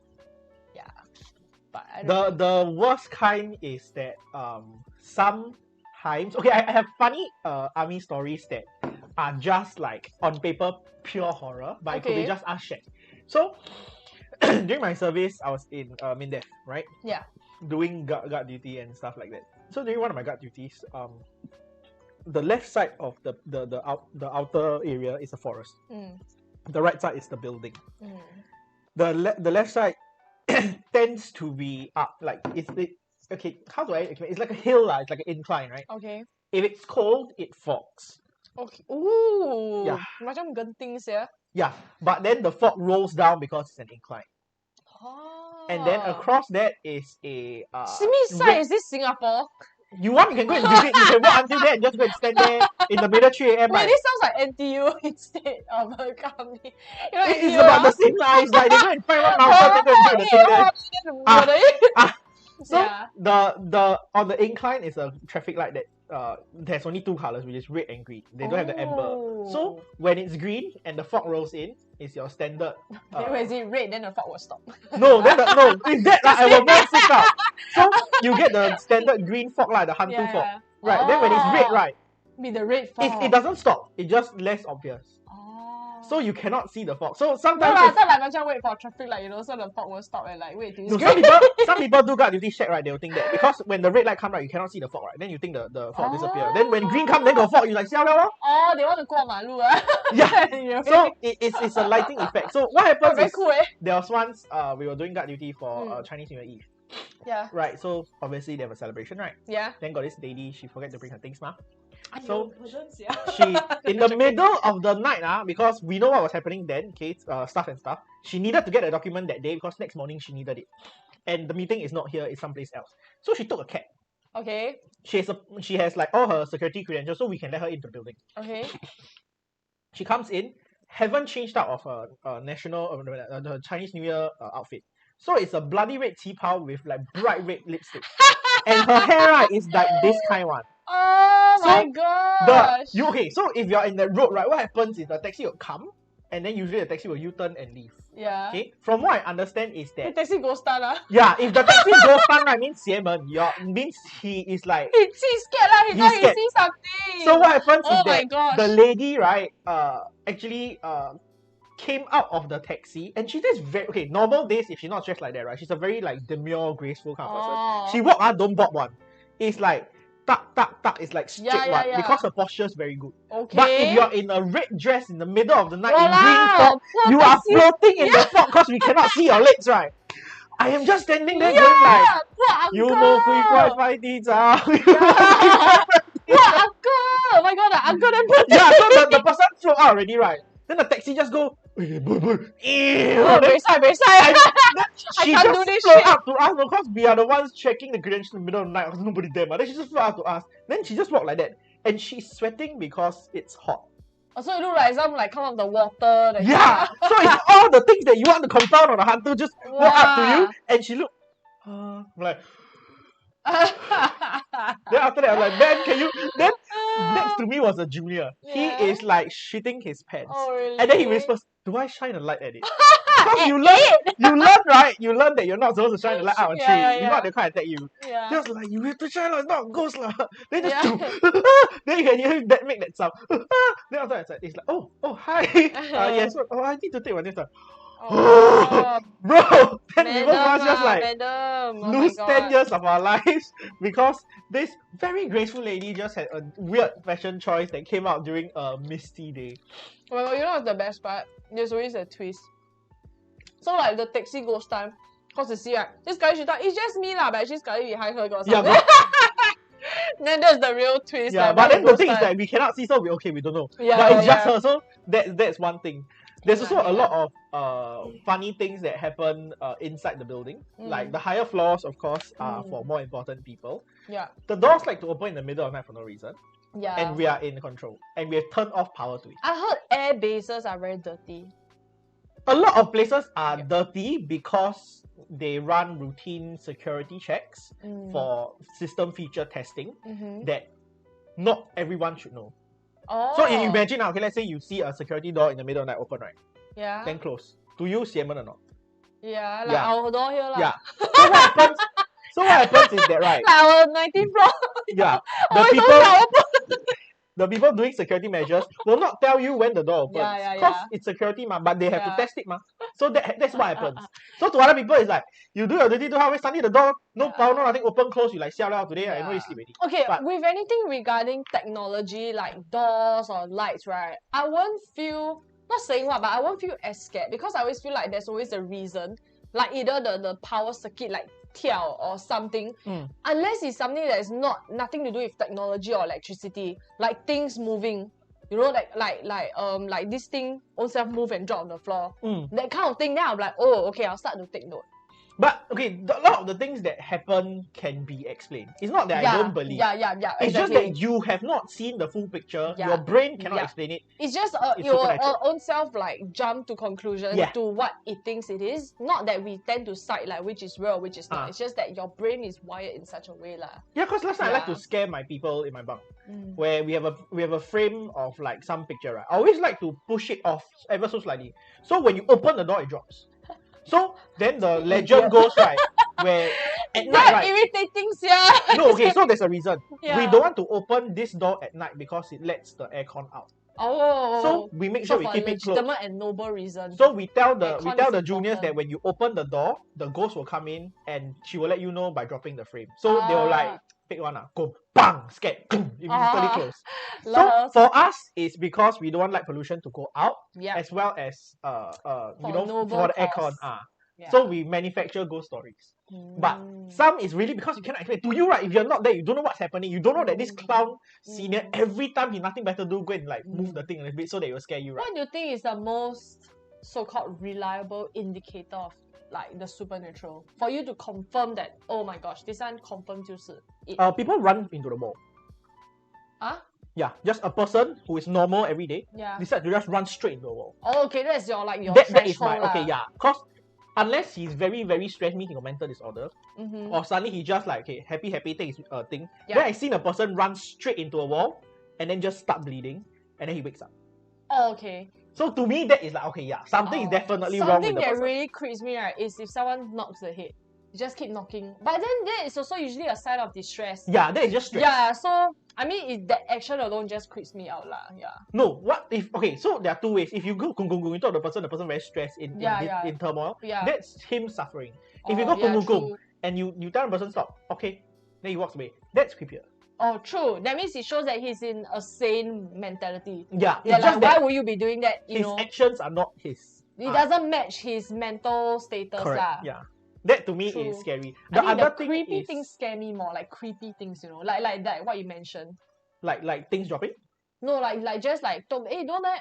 But I don't know. The worst kind is that sometimes, okay, I have funny army stories that are just like on paper pure horror, but it could be just us shared. So during my service, I was in MINDEF, right? Yeah. Doing guard duty and stuff like that. So during one of my guard duties, the left side of the outer area is a forest. The right side is the building. The left side tends to be up, like okay, how do I explain? It's like a hill lah. It's like an incline, right? Okay. If it's cold, it fogs. Okay. Ooh. Yeah. Macam genting sia. Yeah, but then the fog rolls down because it's an incline. And then across that is a Simi side, is this Singapore? You want, you can go and visit. You can walk until there and just go and stand there in the middle 3 a.m. Wait, this sounds like NTU instead of a company. You know, it's about the same size. Like they go and find one mountain, they go and do the thing there. So the on the incline is a traffic light that there's only 2 colors, which is red and green. They don't have the amber. So when it's green and the fog rolls in, it's your standard. Then when is it red, then the fog will stop. No, then no, it's that I will more freak out. So you get the standard green fog like the hantu fog, right? Then when it's red, right? Be the red fog. It doesn't stop. It's just less obvious. So you cannot see the fog. So sometimes I thought like macam wait for traffic light, you know, so the fog will stop and like wait till it's green. Some people do guard duty check, right? They will think that because when the red light come, right, you cannot see the fog, right? Then you think the fog disappear. Then when green come, then got fog. You like, siao liao. Oh, they want to 过马路 Yeah. So it's a lighting effect. So what happens is cool, there was once we were doing guard duty for Chinese New Year Eve. Yeah. Right. So obviously they have a celebration, right? Yeah. Then got this lady. She forget to bring her things, ma. So she in the middle of the night, because we know what was happening then, okay, stuff and stuff. She needed to get a document that day because next morning she needed it, and the meeting is not here; it's someplace else. So she took a cab. Okay. She has like all her security credentials, so we can let her into the building. Okay. She comes in, haven't changed out of her national the Chinese New Year outfit. So it's a bloody red qipao with like bright red lipstick, and her hair right is like this kind one. Oh my gosh! So if you're in the road, right, what happens is the taxi will come, and then usually the taxi will U-turn and leave. Yeah. Okay. From what I understand is that the taxi goes stun Yeah, if the taxi goes stun, right, means 邪门. Means he is like he's scared lah. He thought he see something. So what happens is that gosh. the lady, right, actually came out of the taxi, and she just very normal days if she's not dressed like that, right, she's a very like demure, graceful kind of person. She walk don't bob one. It's like tuck, it's like straight one because her posture is very good. Okay. But if you're in a red dress in the middle of the night in green fog, you are floating in the fog because we cannot see your legs, right? I am just standing there going like, you know, we quite fight these What uncle? Oh my god, the uncle then put so the person float out already, right? Then the taxi just go, very side. She just float up to us because we are the ones checking the credentials in the middle of the night. There's nobody there, then she just float up to us. Then she just walked like that. And she's sweating because it's hot. So it look like some like come out of the water. So it's all the things that you want to confound on the hantu just walk up to you. And she looked, I'm like, then after that, I'm like, man, can you? Then next to me was a junior. He is like shitting his pants. Oh, really? And then he whispers, do I shine a light at it? Because you learn, right? You learn that you're not supposed to shine a light out on tree. If not, they can't attack you. Just like, you have to shine light, not ghost lah. Then just then you can hear that make that sound. Then after that, it's like, oh, hi. Yes, I need to take one this time. Bro, then we both was just like lose 10 years of our lives because this very graceful lady just had a weird fashion choice that came out during a misty day. Well, you know what's the best part? There's always a twist. So like the taxi goes time, cause you see right, this guy she thought it's just me lah, but she's guy behind her got something. Then there's the real twist. Yeah, but then the thing is that we cannot see, so we don't know. But it's just her, so that's one thing. There's also a lot of funny things that happen inside the building. Like the higher floors, of course, are for more important people. Yeah. The doors like to open in the middle of the night for no reason. Yeah. And we are in control. And we have turned off power to it. I heard air bases are very dirty. A lot of places are dirty because they run routine security checks for system feature testing that not everyone should know. So imagine now, let's say you see a security door in the middle of the night open, right? Yeah. Then close. Do you 邪门 or not? Yeah, like our door here lah. Yeah. So what happens is that, right? Like our 19th floor. Yeah. The people the people doing security measures will not tell you when the door opens. Because it's security, but they have to test it. So that's what happens. So to other people, it's like, you do your duty, do halfway, suddenly the door, no power, no nothing, open, close, you like, siao liao, today I know you sleep already. Okay, but with anything regarding technology, like doors or lights, right, I won't feel, not saying what, but I won't feel as scared because I always feel like there's always a reason. Like either the power circuit, like tiao or something, unless it's something that is nothing to do with technology or electricity, like things moving, you know, like this thing own self move and drop on the floor, that kind of thing. Then I'm like, oh, okay, I'll start to take note. But okay, a lot of the things that happen can be explained. It's not that I don't believe. It's just that you have not seen the full picture. Your brain cannot explain it. It's just your own self like jump to conclusion to what it thinks it is. Not that we tend to cite like which is real, which is not. It's just that your brain is wired in such a way lah. Yeah, because last time I like to scare my people in my bunk, where we have a frame of like some picture. Right, I always like to push it off ever so slightly. So when you open the door, it drops. So then the legend goes, right, where at night, right? Irritating, yeah. No, okay, so there's a reason. We don't want to open this door at night because it lets the aircon out. Oh. So we make sure we keep it closed. Legitimate and noble reason. So we tell the juniors that when you open the door, the ghost will come in and she will let you know by dropping the frame. So they will like pick one, go bang, scared, immediately close. So for us, it's because we don't want light pollution to go out, as well as you know, for the aircon. So we manufacture ghost stories. But some is really because you cannot explain. To you, right, if you're not there, you don't know what's happening. You don't know that this clown senior, every time he nothing better do, go and like move the thing a little bit so that it will scare you, right? What do you think is the most so-called reliable indicator of like the supernatural? For you to confirm that, oh my gosh, this one confirm 就是it. People run into the wall. Yeah, just a person who is normal every day decide to just run straight into the wall. Oh, okay, that's your that is my because unless he's very, very stressed, means he got mental disorder, or suddenly he just like, okay, happy, take his thing. Then I seen a person run straight into a wall and then just start bleeding, and then he wakes up. Oh, okay. So to me, that is like, okay, something is definitely wrong with the person. Something that really creeps me, right, is if someone knocks the head. You just keep knocking. But then that is also usually a sign of distress. Yeah, that is just stress. Yeah, so I mean, that action alone just creeps me out lah. Yeah. No, what if? Okay, so there are two ways. If you go you talk to the person very stressed in turmoil. That's him suffering. If you go and you tell the person stop, okay, then he walks away. That's creepier. Oh, true. That means it shows that he's in a sane mentality. Yeah, it's just why would you be doing that? His actions are not his. It doesn't match his mental status. Correct. Yeah. That to me is scary. The other creepy things scare me more, like creepy things, you know, like that what you mentioned. Like things dropping? No, like just like hey, don't that.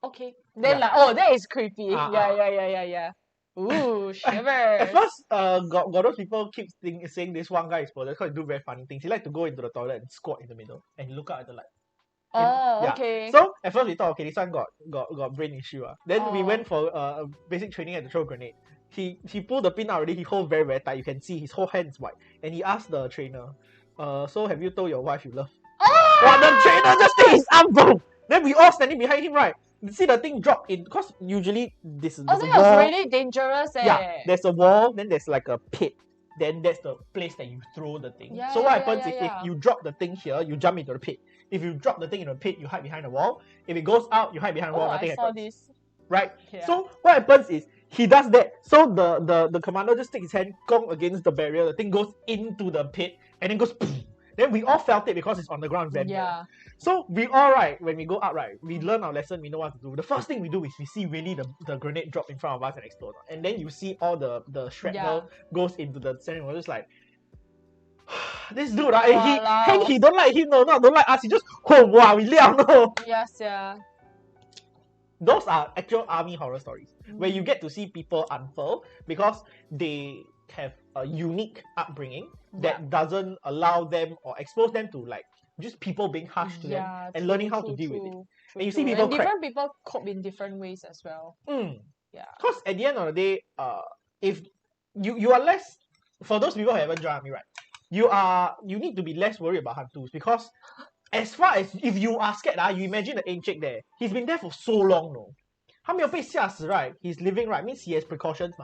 Okay. Then like, oh, that is creepy. Yeah. Ooh, shiver. At first, got those people keep saying this one guy is possessed because he do very funny things. He like to go into the toilet and squat in the middle and he look out at the light. Okay. So at first we thought, okay, this one got brain issue. Then we went for basic training at the throw grenade. He pulled the pin out already, he hold very, very tight. You can see his whole hand is white. And he asked the trainer, so have you told your wife you love? The trainer just take his arm, boom! Then we all standing behind him, right? You see the thing drop in, because usually this is that was really dangerous. Yeah, there's a wall, then there's like a pit. Then that's the place that you throw the thing. So what happens is if you drop the thing here, you jump into the pit. If you drop the thing in the pit, you hide behind the wall. If it goes out, you hide behind the wall, nothing happens. This. Right? Yeah. So what happens is he does that. So the commander just takes his hand, gong against the barrier, the thing goes into the pit and then goes poof. Then we all felt it because it's on the ground very well. So we all when we go up, we learn our lesson, we know what to do. The first thing we do is we see really the grenade drop in front of us and explode. And then you see all the shrapnel goes into the center. We're just like, this dude, he don't like him, no, don't like us. He just, wow, we liao, no. Yes, yeah. Those are actual army horror stories where you get to see people unfurl because they have a unique upbringing that doesn't allow them or expose them to like just people being harsh to them and learning how to deal with it. And you see people different people cope in different ways as well. Yeah. Because at the end of the day, if you are less, for those people who haven't joined army, right, you need to be less worried about hantus because as far as if you are scared, you imagine the encik there. He's been there for so long, no. 他没有被吓死, right? He's living, right? Means he has precautions,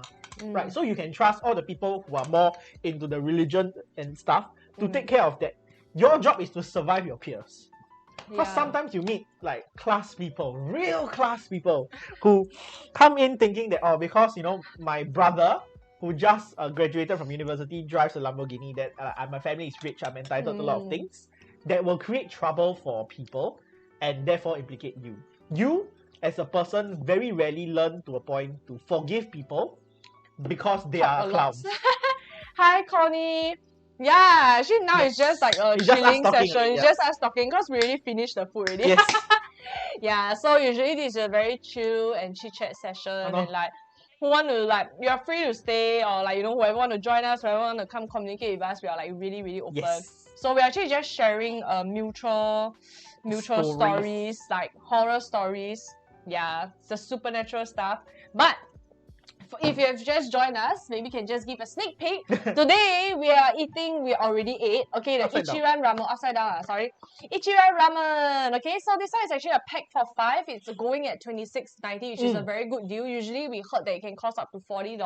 right? So you can trust all the people who are more into the religion and stuff to take care of that. Your job is to survive your peers. Because sometimes you meet like class people, real class people, who come in thinking that, oh, because, you know, my brother who just graduated from university drives a Lamborghini, that my family is rich, I'm entitled to a lot of things, that will create trouble for people and therefore implicate you. You, as a person, very rarely learn to a point to forgive people because they are clowns. Hi, Connie. Yeah, actually now it's just like a chilling session. It's just us talking because we already finished the food already. Yes. Yeah, so usually this is a very chill and chit-chat session, and like who want to, like, you're free to stay, or like, you know, whoever want to join us, whoever want to come communicate with us, we are like really, really open. Yes. So we're actually just sharing mutual stories, like horror stories. Yeah, the supernatural stuff. But if you have just joined us, maybe you can just give a sneak peek. Today, we already ate. Okay, the Ichiran Ramen, upside down, sorry. Ichira Ramen. Okay, so this one is actually a pack for 5. It's going at $26.90, which is a very good deal. Usually, we heard that it can cost up to $40.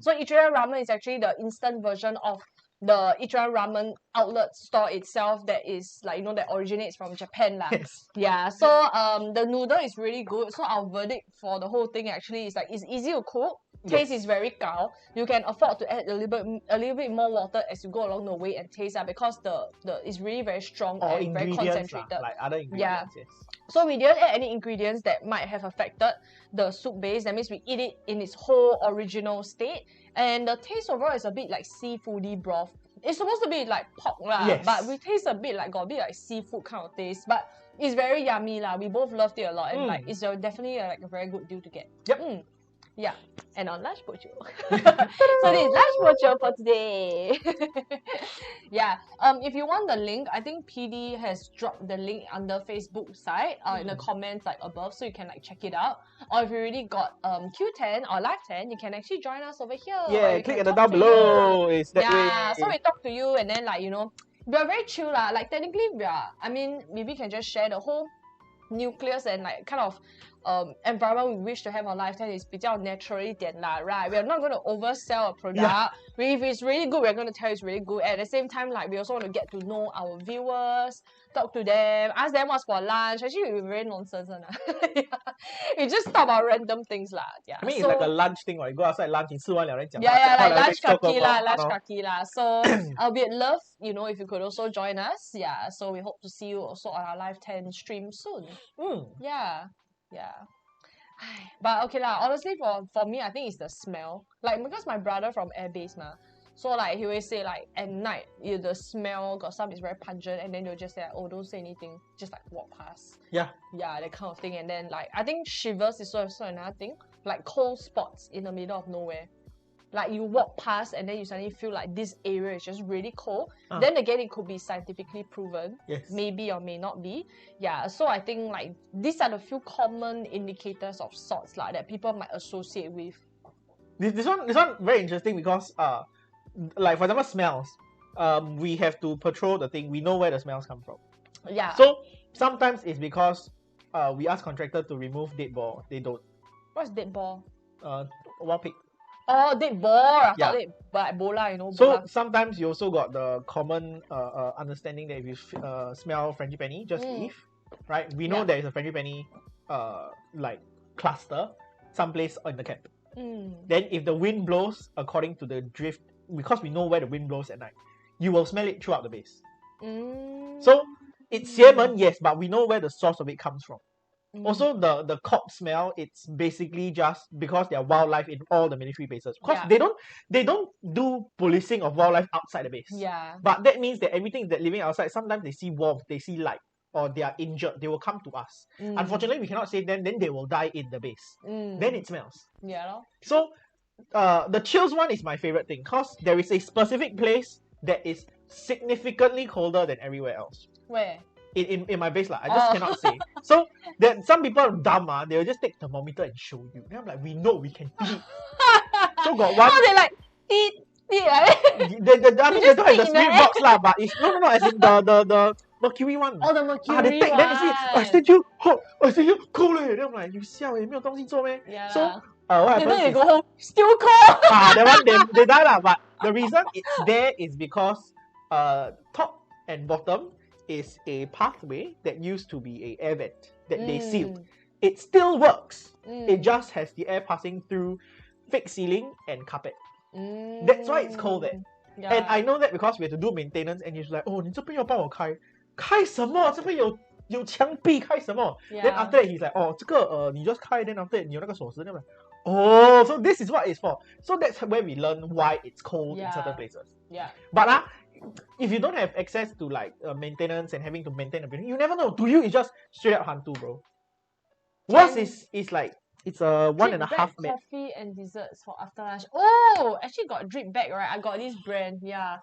So Ichira Ramen is actually the instant version of the Ichiran Ramen outlet store itself, that is like, you know, that originates from Japan lah. Yes. Yeah, so the noodle is really good. So our verdict for the whole thing actually is like, it's easy to cook. Taste is very gao. You can afford to add a little bit more water as you go along the way and taste because the it's really very strong and very concentrated. Like other ingredients. Yes. So we didn't add any ingredients that might have affected the soup base. That means we eat it in its whole original state. And the taste overall is a bit like seafoody broth. It's supposed to be like pork lah, but we taste got a bit like seafood kind of taste. But it's very yummy lah. We both loved it a lot, and like it's definitely like a very good deal to get. Yep. Yeah, and on Lunch Bo Jio. So this is Lunch Bo Jio for today. Yeah, if you want the link, I think PD has dropped the link on the Facebook site in the comments like above, so you can like check it out. Or if you already got Q10 or Live10, you can actually join us over here. Yeah, click at the down below. It's that way. So we talk to you, and then like, you know, we are very chill lah. Like technically we are, I mean, maybe we can just share the whole nucleus and like kind of environment we wish to have on Live10 is 比较 natural 一点啦, right? We're not going to oversell a product. If it's really good, we're going to tell you it's really good. At the same time, like, we also want to get to know our viewers, talk to them, ask them what's for lunch. Actually, we're very nonsense. We just talk about random things lah. Yeah. I mean, it's like a lunch thing, right? You go outside lunch, 你吃完了再讲. Like lunch kaki lah, lunch kaki lah. So we'd love, you know, if you could also join us. Yeah. So we hope to see you also on our Live10 stream soon. Yeah. But okay lah, honestly for me, I think it's the smell. Like, because my brother from airbase ma, so like he always say like at night the smell got some is very pungent, and then they'll just say like, oh, don't say anything, just like walk past. Yeah, that kind of thing. And then like I think shivers is also another thing, like cold spots in the middle of nowhere. Like you walk past and then you suddenly feel like this area is just really cold. Then again, it could be scientifically proven. Yes. Maybe or may not be. Yeah, so I think like these are the few common indicators of sorts like that people might associate with. This one very interesting because like for example smells. We have to patrol the thing. We know where the smells come from. Yeah. So sometimes it's because we ask contractor to remove dead ball. They don't. What's dead ball? Wild pig. Oh, dead ball. I thought it like bola, you know. So sometimes you also got the common understanding that if you smell frangipani, just leave. Right? We know there is a frangipani like cluster someplace in the camp. Then if the wind blows according to the drift, because we know where the wind blows at night, you will smell it throughout the base. So it's 邪门, yes, but we know where the source of it comes from. Also, the corpse smell, it's basically just because there are wildlife in all the military bases. Because they don't do policing of wildlife outside the base. Yeah. But that means that everything that living outside, sometimes they see warmth, they see light, or they are injured, they will come to us. Unfortunately, we cannot save them, then they will die in the base. Then it smells. Yeah. So, the chills one is my favorite thing, because there is a specific place that is significantly colder than everywhere else. Where? In my base, I just cannot say. So that some people are dumb, they will just take thermometer and show you. Then I'm like, we know we can eat. So got one. Oh, they like eat. I mean, they don't have the spirit box but it's no, as in the mercury one. Oh, the mercury they take, one. then they say, I stay you hot, I stay you cold. Then I'm like, you siao, 没有东西做咩? So what happens then they go home, still cold. That one they die but the reason it's there is because top and bottom is a pathway that used to be a air vent that they sealed. It still works. It just has the air passing through fixed ceiling and carpet. That's why it's called that. Yeah. And I know that because we have to do maintenance, and he's like, 哦，你这边要帮我开，开什么？这边有墙壁，开什么？ Yeah. Then after that he's like, 哦，这个你 just 开 ，then after that 你有那个锁匙， then I'm like, oh, so this is what it's for. So that's where we learn why it's cold in certain places. Yeah. But if you don't have access to like maintenance and having to maintain a building, you never know. To you, it's just straight up hantu, bro. Worst is like it's a 1.5 minute. Coffee and desserts for after lunch. Oh, actually got drip bag, right? I got this brand. Yeah.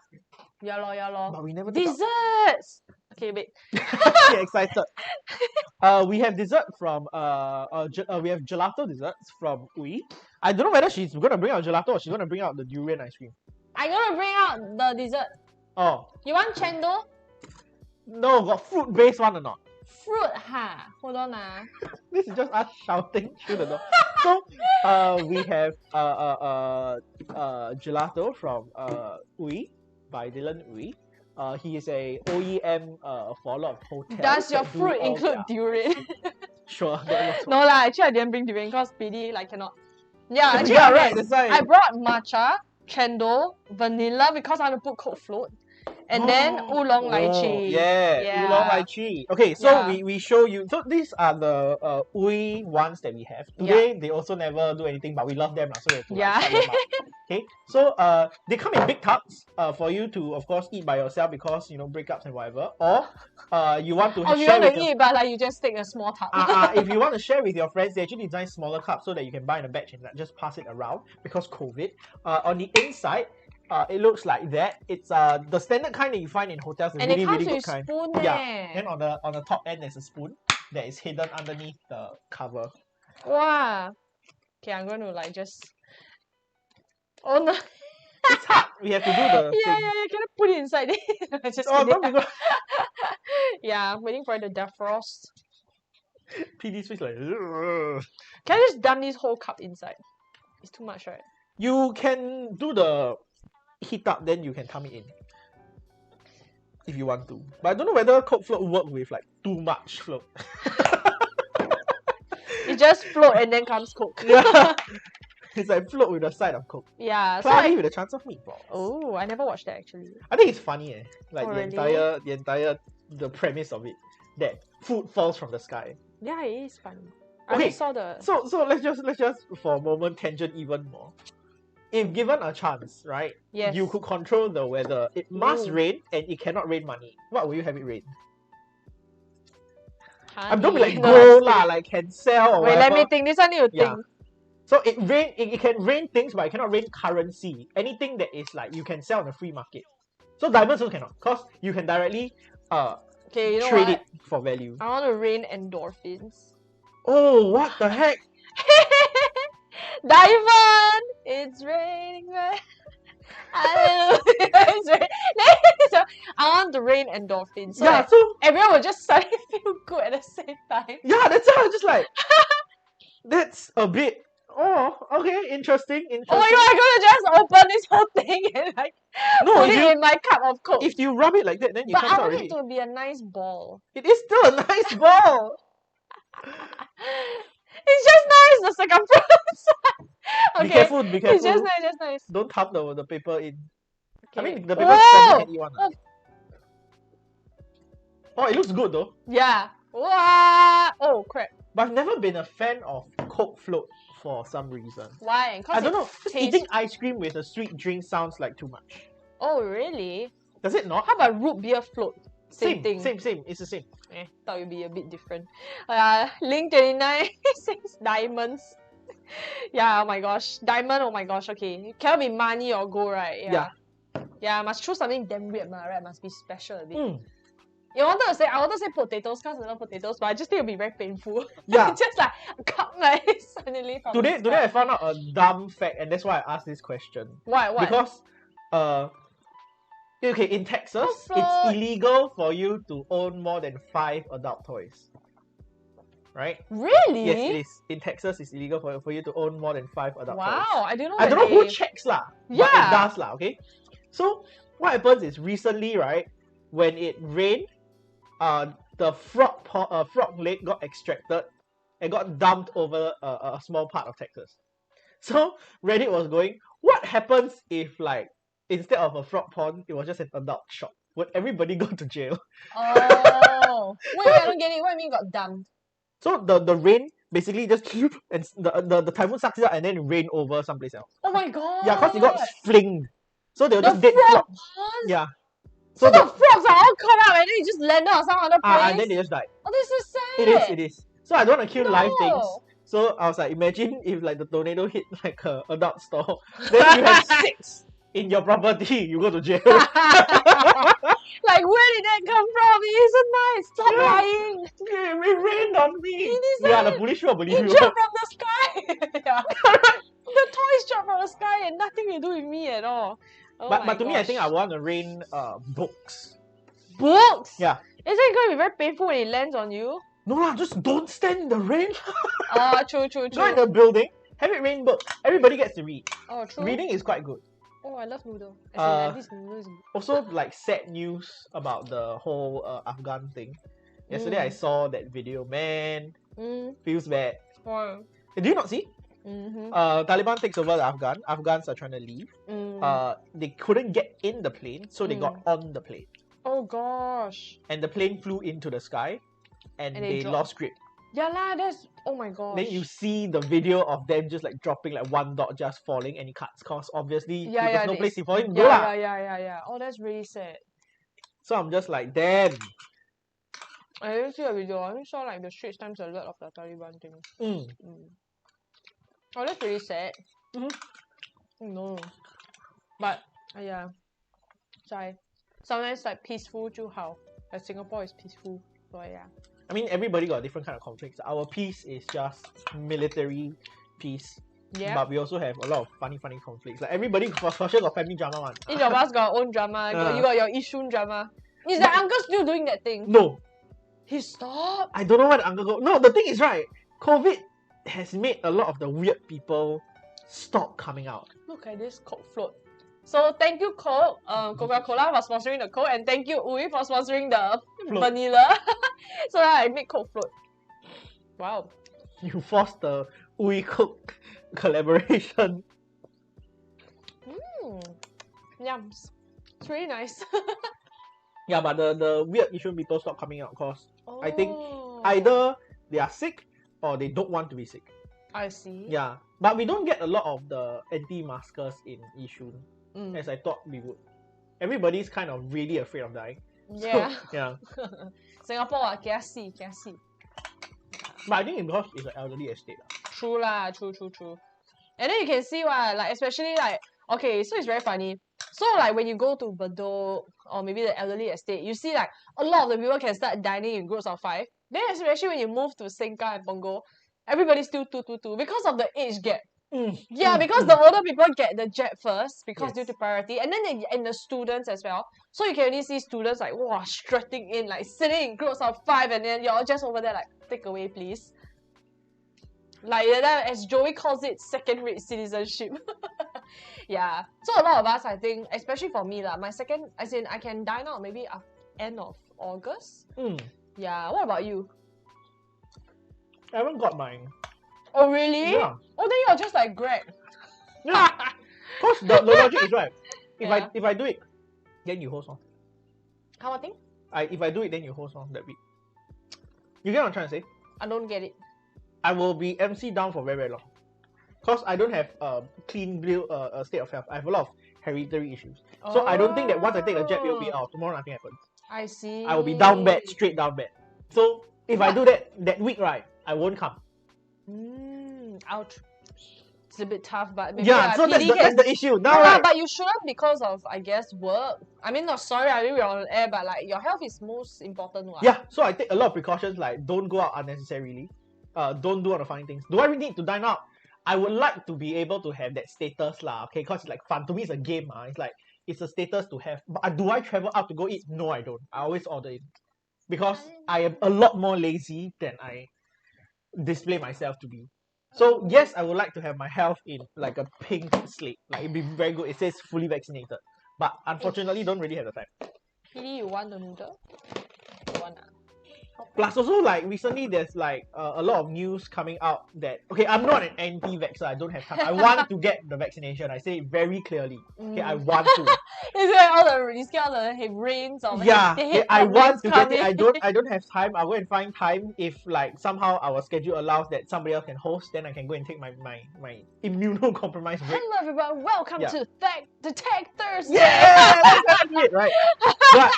Yeah lor. But we never desserts. Okay, wait. Get excited. We have dessert from we have gelato desserts from Ui. I don't know whether she's gonna bring out gelato or she's gonna bring out the durian ice cream. I'm gonna bring out the dessert. Oh. You want Chando? No, got fruit based one or not? Fruit, hold on. This is just us shouting through the door. So we have gelato from Ui by Dylan Ui. He is a OEM for a lot of hotels. Does your fruit include durian? Sure. No lah, actually I didn't bring durian because PD like cannot. Yeah, actually right. That's why. I brought matcha, Chando, vanilla because I want to put cold float. And then oolong lychee. Yeah, oolong lychee. Okay, so we show you. So these are the Ui ones that we have. Today they also never do anything, but we love them. So we have to like, them up. Okay, so they come in big tubs for you to, of course, eat by yourself because, you know, breakups and whatever. Or you want to you want to eat, but like you just take a small tub. If you want to share with your friends, they actually design smaller cups so that you can buy in a batch and like, just pass it around because COVID. On the inside, it looks like that. It's the standard kind that you find in hotels. And really, it comes really good with kind. spoon. Yeah. Then on the top end there's a spoon that is hidden underneath the cover. Wow. Okay, I'm going to like just. Oh no. It's hard. We have to do the yeah, thing. yeah. Can I put it inside? Just kidding. Yeah, I'm waiting for it to defrost. PD's face like. Ugh. Can I just dump this whole cup inside? It's too much, right? You can do the heat up, then you can turn it in. If you want to. But I don't know whether Coke float work with like too much float. It just float and then comes Coke. Yeah. It's like float with the side of Coke. Yeah. Cloudy with a chance of meatballs. Oh, I never watched that actually. I think it's funny, like really? the entire premise of it. That food falls from the sky. Yeah, it is funny. Okay, I saw the. So let's just for a moment tangent even more. If given a chance, right? Yes. You could control the weather. It must rain and it cannot rain money. What will you have it rain? Don't be like gold lah, like can sell or whatever. Wait, let me think. This one need to think. So it can rain things, but it cannot rain currency. Anything that is like you can sell on the free market. So diamonds also cannot, because you can directly trade it for value. I want to rain endorphins. Oh, what the heck? Diamond! It's raining. It's raining. So, I want to rain endorphins. So yeah, so everyone will just suddenly feel good at the same time. Yeah, that's how I'm just like that's a bit. Oh, okay, interesting. Oh my god, I'm gonna just open this whole thing and like put it in my cup of Coke. If you rub it like that, then you can't But I already. want it to be a nice ball. It is still a nice ball. It's just nice, the circumference. Okay. Be careful, be careful. It's just nice. Don't tap the paper in. Okay. I mean, the paper can eat one. Oh, it looks good though. Yeah. Wow. Oh, crap. But I've never been a fan of Coke float for some reason. Why? I don't know. Just eating ice cream with a sweet drink sounds like too much. Oh, really? Does it not? How about root beer float? Same thing. Same. It's the same. Thought it'd be a bit different. Link 29 says diamonds. Yeah, oh my gosh. Diamond, oh my gosh, okay. It cannot be money or gold, right? Yeah, must choose something damn weird, right? Must be special a bit. I wanted to say potatoes because I love potatoes, but I just think it'll be very painful. Yeah. Just like a cup like suddenly from Today I found out a dumb fact, and that's why I asked this question. Why? Because okay, in Texas, it's illegal for you to own more than 5 adult toys. Right? Really? Yes, it is. In Texas, it's illegal for you to own more than 5 adult toys. Wow, I didn't know. I don't know who checks lah. Yeah. But it does lah, okay? So what happens is recently, right, when it rained, the frog leg got extracted and got dumped over a small part of Texas. So Reddit was going, what happens if like instead of a frog pond, it was just an adult shop? Would everybody go to jail? Oh, wait, I don't get it. What do you mean got dumped? So the rain basically just and the typhoon sucks it up and then rain over someplace else. Oh my god! Yeah, cause it got flinged. So they were just dead flops. Yeah. So the frogs are all caught up and then it just landed on some other place. And then they just died. Oh, this is sad. It is. So I don't want to kill live things. So I was like, imagine if like the tornado hit like a adult store, then you have 6 in your property, you go to jail. Like, where did that come from? It isn't nice. Stop lying. It rained on me. It is the police will believe you. It dropped from the sky. Yeah. The toys dropped from the sky and nothing to do with me at all. Oh but to me, I think I want to rain books. Books? Yeah. Isn't it going to be very painful when it lands on you? No lah, just don't stand in the rain. True. Go in the building, have it rain books. Everybody gets to read. Oh, true. Reading is quite good. Oh, I love noodle. At least noodle is good. Also, like sad news about the whole Afghan thing. Yesterday I saw that video. Man, feels bad. Oh. Did you not see? Taliban takes over the Afghan. Afghans are trying to leave. They couldn't get in the plane, so they got on the plane. Oh gosh. And the plane flew into the sky, and they lost grip. Yeah lah, that's oh my gosh. Then you see the video of them just like dropping like one dot just falling and it cuts cause obviously there's no place for him to go lah. Yeah. Oh, that's really sad. So I'm just like, damn. I didn't see a video. I only saw like the Straits Times alert of the Taliban thing. Oh, that's really sad. No. But yeah. Sorry. Sometimes like peaceful 就好. Like Singapore is peaceful. So yeah. I mean, everybody got different kind of conflicts. Our peace is just military peace. Yeah. But we also have a lot of funny conflicts. Like everybody for sure got family drama one. Each of us got our own drama. You got your Ichira Ramen. Is the uncle still doing that thing? No. He stopped? I don't know where the uncle go. No, the thing is right. COVID has made a lot of the weird people stop coming out. Look at this Coke float. So thank you Coke, Coca-Cola for sponsoring the Coke, and thank you Ui for sponsoring the vanilla. So I make Coke float. Wow. You forced the Ui Coke collaboration. Yums. It's really nice. Yeah, but the weird Asian people stop coming out because I think either they are sick or they don't want to be sick. I see. Yeah, but we don't get a lot of the anti-maskers in Yishun as I thought we would. Everybody's kind of really afraid of dying. Yeah. So, yeah. Singapore, KSC. But I think it's because it's an elderly estate. True lah, true. And then you can see like especially like okay, so it's very funny. So like when you go to Bedok or maybe the elderly estate, you see like a lot of the people can start dining in groups of 5. Then especially when you move to Sengkang and Punggol, everybody's still 2 because of the age gap. Yeah, because the older people get the jab first because due to priority, and then and the students as well. So you can only see students like wow strutting in, like sitting in groups of 5, and then you're just over there like take away please. Like as Joey calls it, second-rate citizenship. Yeah. So a lot of us, I think, especially for me lah, my second, as in I can dine out maybe at end of August. Yeah. What about you? I haven't got mine. Oh really? Yeah. Oh, then you're just like Greg. Yeah. Because the logic is right. If I do it, then you host on. How about thing? If I do it, then you host on that week. You get what I'm trying to say? I don't get it. I will be MC down for very, very long. Because I don't have a clean state of health. I have a lot of hereditary issues. So I don't think that once I take a jab, it will be out. Tomorrow nothing happens. I see. I will be down bad, straight down bad. So if I do that week, right, I won't come. Ouch. It's a bit tough, but maybe so that's the issue. Now, right? But you shouldn't because of, I guess, work. I mean, not sorry, I know we're on air, but like your health is most important one. Yeah, so I take a lot of precautions, like don't go out unnecessarily. Don't do all the funny things. Do I really need to dine out? I would like to be able to have that status lah, okay? Because it's like fun. To me, it's a game. It's like, it's a status to have. But do I travel out to go eat? No, I don't. I always order in. Because I am a lot more lazy than I display myself to be. So, yes, I would like to have my health in like a pink slate. Like, it'd be very good. It says fully vaccinated. But unfortunately, don't really have the time. Really, you want the noodle? one. Plus also like recently there's like a lot of news coming out that okay, I'm not an anti-vaxxer, I don't have time. I want to get the vaccination. I say it very clearly. Okay, I want to. Is it all the rains or I want to get it. I don't have time. I'll go and find time if like somehow our schedule allows that somebody else can host, then I can go and take my immunocompromised break. Hello everyone, welcome to the Tech Thursday. Yeah, that's it, right? But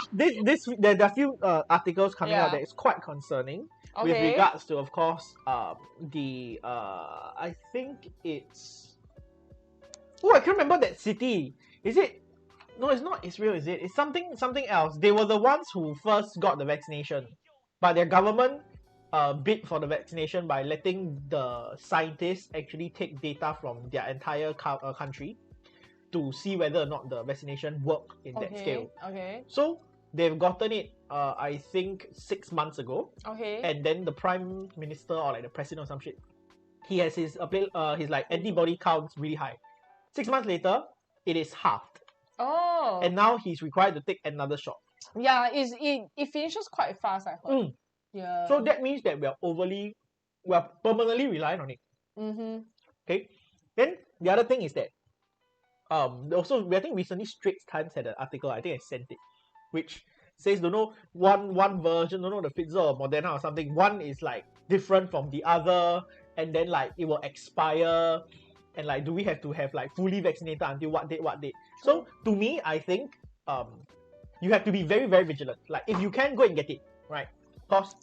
there are a few articles coming out that is quite concerning with regards to, of course, the I think it's I can't remember that city. Is it? No, it's not Israel, is it? It's something else. They were the ones who first got the vaccination, but their government bid for the vaccination by letting the scientists actually take data from their entire country to see whether or not the vaccination worked in that scale. Okay. So they've gotten it, I think 6 months ago. Okay. And then the prime minister or like the president or some shit, he has his like antibody counts really high. 6 months later, it is halved. Oh. And now he's required to take another shot. Yeah, it finishes quite fast, I heard. Yeah. So that means that we are permanently reliant on it. Okay. Then the other thing is that also I think recently Straits Times had an article, I think I sent it, which says don't know one version, don't know the Pfizer or Moderna or something. One is like different from the other, and then like it will expire, and like do we have to have like fully vaccinated until what date? So to me, I think you have to be very, very vigilant. Like if you can, go and get it, right? Because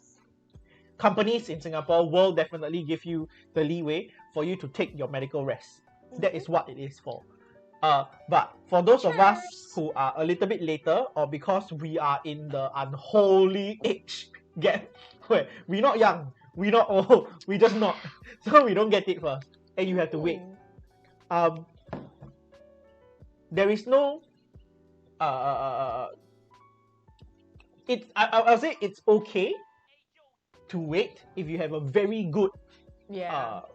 companies in Singapore will definitely give you the leeway for you to take your medical rest. That is what it is for. But for those of us who are a little bit later, or because we are in the unholy age gap where we're not young, we're not old, we just not, so we don't get it first, and you have to wait. There is no I'll say it's okay to wait if you have a very good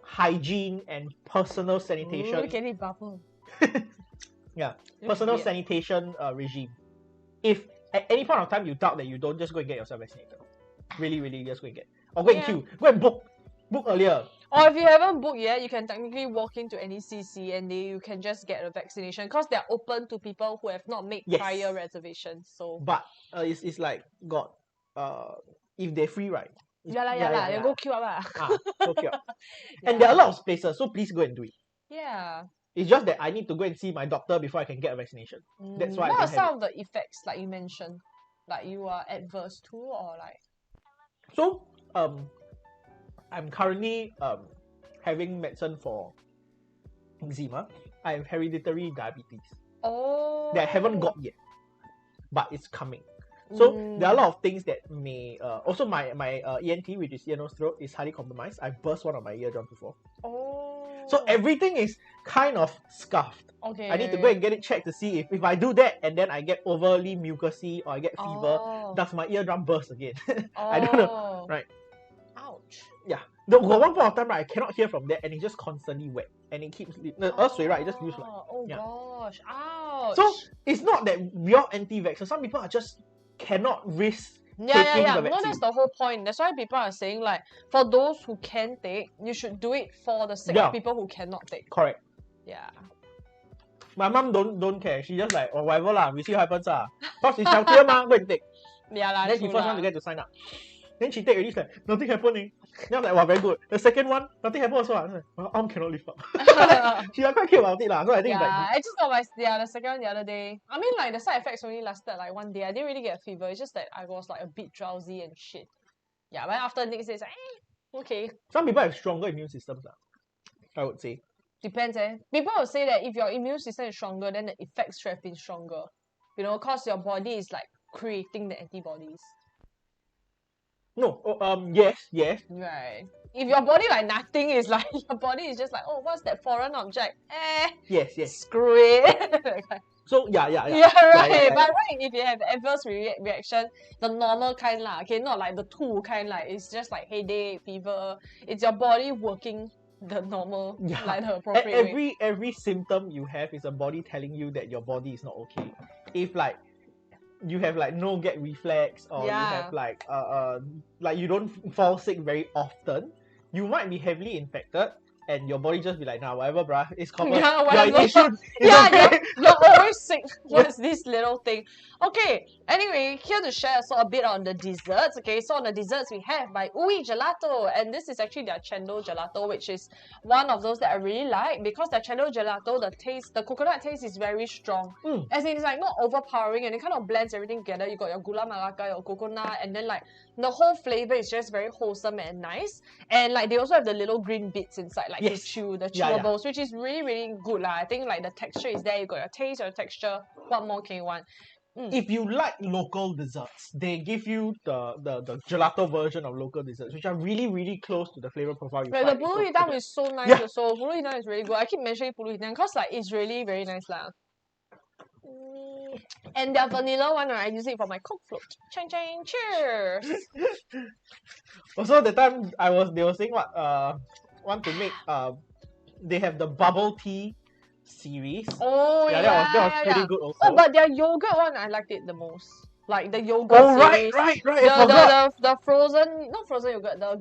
hygiene and personal sanitation. Look at it bubble. Personal sanitation regime. If at any point of time you doubt that you don't, just go and get yourself vaccinated. Really, just go and get. Or go and queue. Go and book earlier. Or if you haven't booked yet, you can technically walk into any CC and you can just get a vaccination because they're open to people who have not made prior reservations. So, but it's like got if they're free, right? You go queue up. Go queue up. And there are a lot of spaces, so please go and do it. Yeah. It's just that I need to go and see my doctor before I can get a vaccination. That's why. What are some of the effects like you mentioned, like you are adverse to, or like? So I'm currently having medicine for eczema. I have hereditary diabetes. Oh. That I haven't got yet, but it's coming. So there are a lot of things that may also my ENT, which is ear, nose, throat, is highly compromised. I burst one of my eardrums before. Oh. So everything is kind of scuffed. Okay. I need to go and get it checked to see if I do that and then I get overly mucousy or I get fever, does my eardrum burst again? I don't know. Right. Ouch. Yeah. Got one point of time, right, I cannot hear from that and it's just constantly wet. And it keeps right, it just feels like. Oh gosh. Ouch. So it's not that we are anti-vaxxers. Some people are just cannot risk taking the vaccine. No, that's the whole point. That's why people are saying like for those who can take, you should do it for the sake of people who cannot take. Correct. Yeah. My mom don't care. She just like, whatever lah, we see what happens lah. Because it's healthier ma, go and take. Then she first one to get to sign up. Then she take already, she's like, nothing happening. Then I'm like, wow, very good. The second one, nothing happened also. I'm like, my arm cannot lift up. She was quite cute about it lah. So I think it's like... I just got the second one the other day. I mean like the side effects only lasted like one day. I didn't really get a fever. It's just that I was like a bit drowsy and shit. Yeah, but after the next day it's like, okay. Some people have stronger immune systems I would say. Depends People will say that if your immune system is stronger, then the effects should have been stronger. You know, because your body is like creating the antibodies. No, yes. Right. If your body like nothing is like, your body is just like, oh, what's that foreign object? Yes. Screw it. So, yeah. Right. But if you have adverse reaction, the normal kind lah, okay, not like the two kind, like, it's just like headache, fever. It's your body working the normal, like the appropriate way. Every symptom you have is a body telling you that your body is not okay. If like, you have like no gag reflex, or you have like you don't fall sick very often, you might be heavily infected. And your body just be like, nah, whatever, bruh. It's common. Yeah, whatever. Okay. You're always sick. What's this little thing? Okay, anyway, here to share also a bit on the desserts. Okay, so on the desserts we have by Gelato. And this is actually their Chando Gelato, which is one of those that I really like. Because their Chando Gelato, the coconut taste is very strong. As in, it's like not overpowering, and it kind of blends everything together. You got your gula melaka, your coconut, and then like the whole flavor is just very wholesome and nice. And like they also have the little green bits inside, like to chew, the chewables, which is really, really good. I think like the texture is there. You got your taste, your texture. What more can you want? If you like local desserts, they give you the gelato version of local desserts, which are really, really close to the flavor profile you find. The pulut hitam is so nice also. Pulut hitam is really good. I keep mentioning pulut hitam because like it's really very nice lah. And their vanilla one, I use it for my Coke float. Chang chang, cheers! Also, the time they were saying want to make they have the bubble tea series. Oh yeah, that was pretty good also. Oh, but their yogurt one, I liked it the most. Like the yogurt series. Right. The frozen, not frozen yogurt, the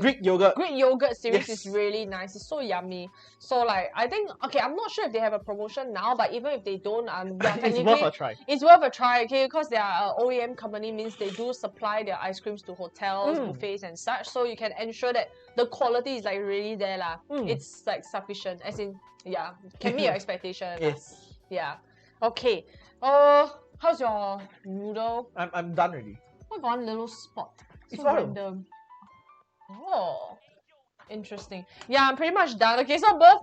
Greek yogurt. Greek yogurt series is really nice. It's so yummy. So like, I think, okay, I'm not sure if they have a promotion now, but even if they don't, it's worth a try. It's worth a try, okay, because they are OEM company, means they do supply their ice creams to hotels, buffets and such. So you can ensure that the quality is like really there lah. It's like sufficient, as in, can meet your expectation. Yes. Yeah. Okay. How's your noodle? I'm done already. I got one little spot. It's so random. Oh, interesting. Yeah, I'm pretty much done. Okay, so both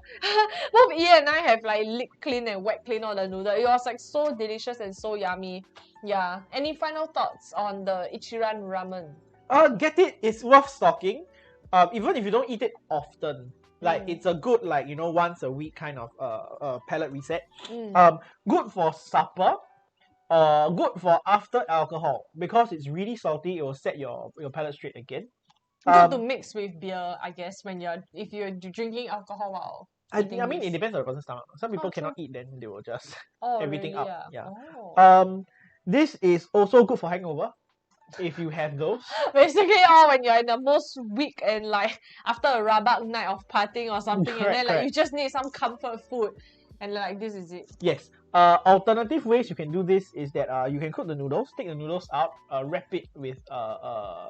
Ian and I have like lick clean and wet clean on the noodle. It was like so delicious and so yummy. Yeah. Any final thoughts on the Ichiran ramen? Get it. It's worth stocking. Even if you don't eat it often. Like it's a good once a week kind of palate reset. Good for supper. Good for after alcohol, because it's really salty. It will set your palate straight again. Good to mix with beer, I guess, if you're drinking alcohol while I mean, it depends on the person's stomach. Some people cannot eat, then they will just everything really? up. Yeah. Oh. This is also good for hangover, if you have those. Basically, when you're in the most weak and like after a rabak night of partying or something, and then you just need some comfort food, and like this is it. Yes. Alternative ways you can do this is that you can cook the noodles, take the noodles out, wrap it with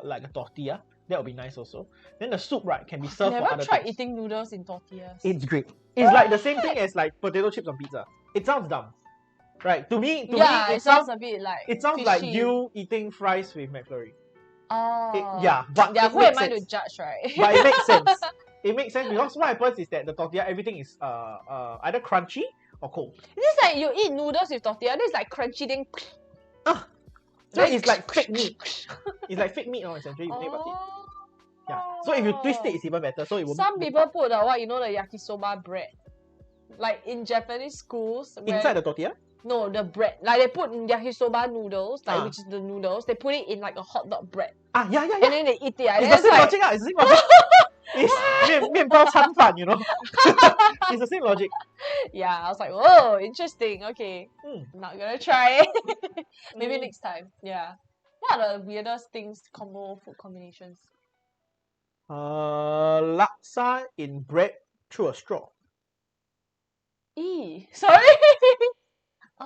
like a tortilla. That would be nice also. Then the soup, right, can be served for other Never tried things. eating noodles in tortillas. It's great. It's like the same thing as like potato chips on pizza. It sounds dumb, right? To me, it sounds a bit like it sounds fishy. like you eating fries with McFlurry. Oh. But who am I to judge, right? But it makes sense. It makes sense because what happens is that the tortilla, everything is either crunchy or cold. This like you eat noodles with tortilla, this is like crunchy thing. So it's like fake meat. It's like fake meat, essentially. You think about it. Yeah. So if you twist it, it's even better. So it will. Some people put the the yakisoba bread, like in Japanese schools. Inside the tortilla? No, the bread. Like they put yakisoba noodles, which is the noodles. They put it in like a hot dog bread. Yeah. And then they eat it. It's the same logic. It's the same logic. It's 面包餐饭, It's the same logic. Yeah, I was like, oh, interesting. Okay, not gonna try it. Maybe next time. Yeah. What are the weirdest food combinations? Laksa in bread through a straw. Sorry.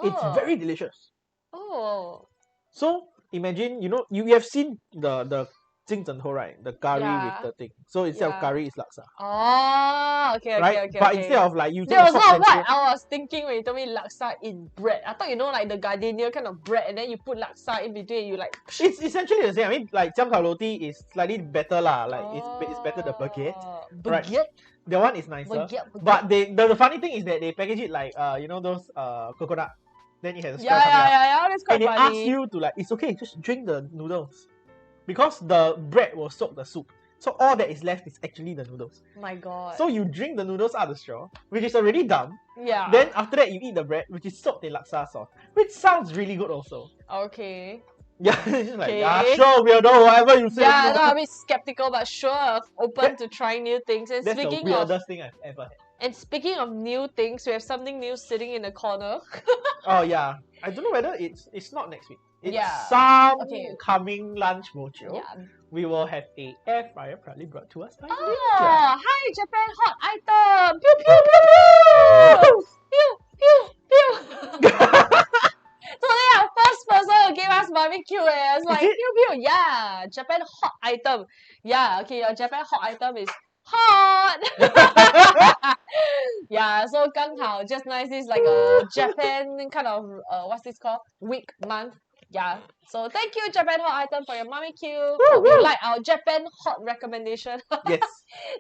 It's very delicious. Oh. So imagine, you have seen the 金枕头, right? The curry with the thing. So instead of curry, it's laksa. Oh, okay. But instead of like using that was not what I was thinking when you told me laksa in bread. I thought like the gardenia kind of bread, and then you put laksa in between. You like. It's essentially the same. I mean, like jiam kao roti is slightly better lah. Like it's better the baguette. Right? The one is nicer. Baguette. But the funny thing is that they package it like those coconut. Then it has a straw. Yeah. That's quite funny. And they funny. ask you to it's okay, just drink the noodles. Because the bread will soak the soup. So all that is left is actually the noodles. My god. So you drink the noodles out of the straw, which is already dumb. Yeah. Then after that you eat the bread, which is soaked in laksa sauce. Which sounds really good also. Okay. Yeah, it's just like, sure, weirdo, whatever you say. Yeah, no, I'm a bit skeptical, but sure, open to trying new things. And that's the weirdest thing I've ever had. And speaking of new things, we have something new sitting in the corner. Oh yeah. I don't know whether it's not next week. it's some Okay. coming lunch Bo Jio. Yeah. We will have a air fryer proudly brought to us by Ninja. Hi Japan hot item. Pew pew pew pew. Pew pew pew. Today our first person who gave us barbecue. It's like pew pew. Yeah, Japan hot item. Yeah, okay. Your Japan hot item is hot. Yeah, so 刚好 just nice is like a Japan kind of what's this called? Week month. Yeah. So thank you, Japan hot item, for your barbecue. Hope you like our Japan hot recommendation. Yes.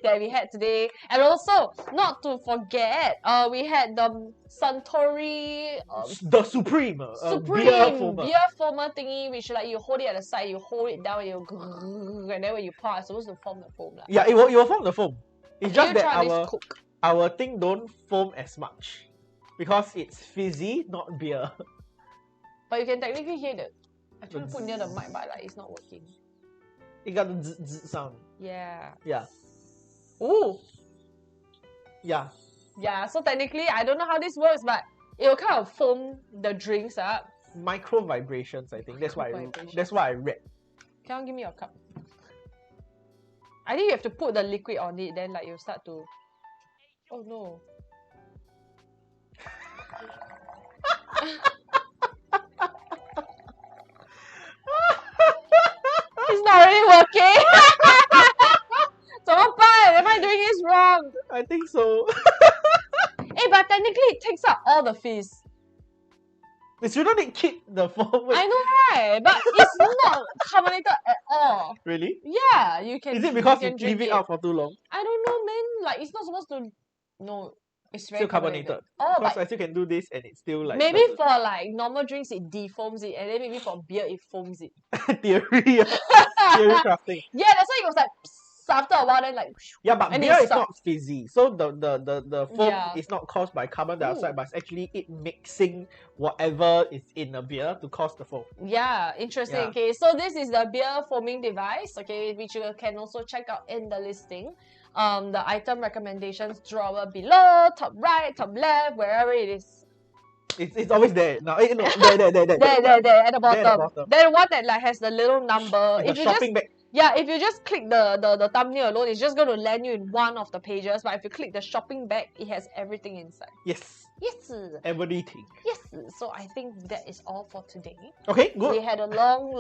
That we had today. And also, not to forget, we had the Suntory the Supreme beer foamer thingy, which like you hold it at the side, you hold it down, and then when you pour, it's supposed to form the foam. Yeah, it will form the foam. It's just that our thing don't foam as much because it's fizzy, not beer. But you can technically hear it. I tried to put near the mic, but like it's not working. It got the zzz sound. Yeah. Yeah. Ooh. Yeah. Yeah, so technically, I don't know how this works, but it will kind of foam the drinks up. Micro vibrations, I think. That's what I read. Can you give me your cup? I think you have to put the liquid on it, then like you start to... Oh no. It's not really working. 怎么办? Am I doing this wrong? I think so. Hey, but technically it takes out all the fizz. It shouldn't keep the foam. I know, right? But it's not carbonated at all. Really? Yeah, you can. Is it because you leave it out for too long? I don't know, man. Like it's not supposed to. No, it's very still carbonated. Oh, because I still can do this and it's still like. Maybe for like normal drinks it defoams it, and then maybe for beer it foams it. Theory crafting. Yeah, that's why it was like. After a while, then like. Yeah, but beer is not fizzy, so the foam is not caused by carbon dioxide, but it's actually it mixing whatever is in a beer to cause the foam. Yeah, interesting. Yeah. Okay, so this is the beer foaming device. Okay, which you can also check out in the listing. The item recommendations drawer below, top right, top left, wherever it is. It's always there. No, there at the bottom. Then one that like has the little number. If you shopping bag. Yeah, if you just click the thumbnail alone, it's just going to land you in one of the pages. But if you click the shopping bag, it has everything inside. Yes. Yes. Everything. Yes. So I think that is all for today. Okay, good. We had a long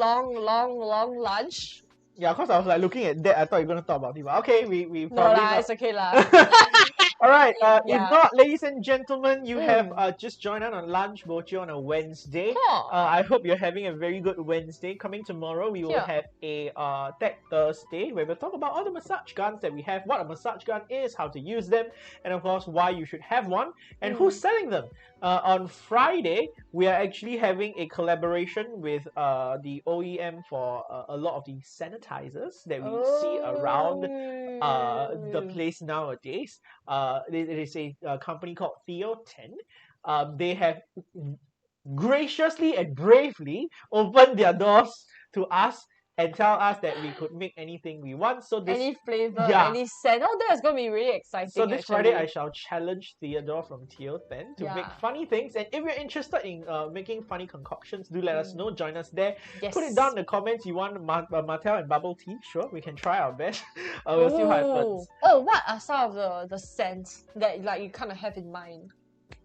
lunch. Yeah, because I was like looking at that, I thought you were going to talk about it. But okay, we probably No lah, it's okay lah. Alright, if not, ladies and gentlemen, you have just joined us on Lunch Bo Jio on a Wednesday. I hope you're having a very good Wednesday. Coming tomorrow, we will have a Tech Thursday where we'll talk about all the massage guns that we have, what a massage gun is, how to use them, and of course, why you should have one, and who's selling them. On Friday, we are actually having a collaboration with the OEM for a lot of the sanitizers that we see around the place nowadays. It is a company called Theo10. They have graciously and bravely opened their doors to us and tell us that we could make anything we want. So this, any flavor, any scent. Oh, that's going to be really exciting. So this Friday, I shall challenge Theodore from Theo10 to make funny things. And if you're interested in making funny concoctions, do let us know. Join us there. Yes. Put it down in the comments. You want Martell and bubble tea? Sure, we can try our best. We'll see what happens. Oh, what are some of the scents that like you kind of have in mind?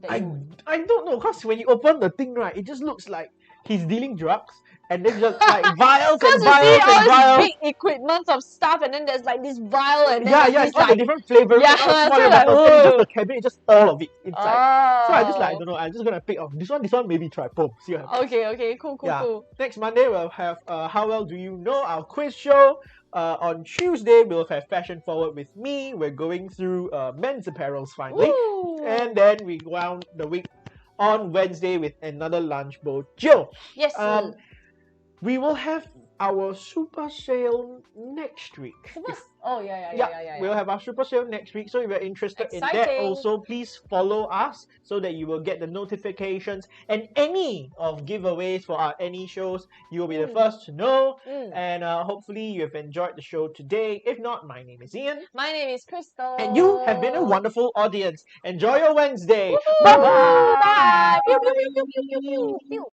I don't know, because when you open the thing, right, it just looks like he's dealing drugs. And then just like vials and vials and vials. Big equipment of stuff, and then there's like this vial, and then it's all the different flavors. Yeah, so like, just the cabinet, just all of it inside. So I just like, I don't know, I'm just gonna pick off this one maybe try. Boom, see what happens. Okay, cool. Next Monday we'll have How Well Do You Know, our quiz show. On Tuesday we'll have Fashion Forward with me. We're going through men's apparels finally. Woo! And then we go on the week on Wednesday with another Lunch Bo Jio. Yes. We will have our super sale next week. We'll have our super sale next week. So if you're interested in that also, please follow us so that you will get the notifications and any of giveaways for our any shows. You will be the first to know. And hopefully you have enjoyed the show today. If not, my name is Ian. My name is Crystal. And you have been a wonderful audience. Enjoy your Wednesday. Bye-bye. Bye. Pew, pew, pew, pew, pew, pew, pew.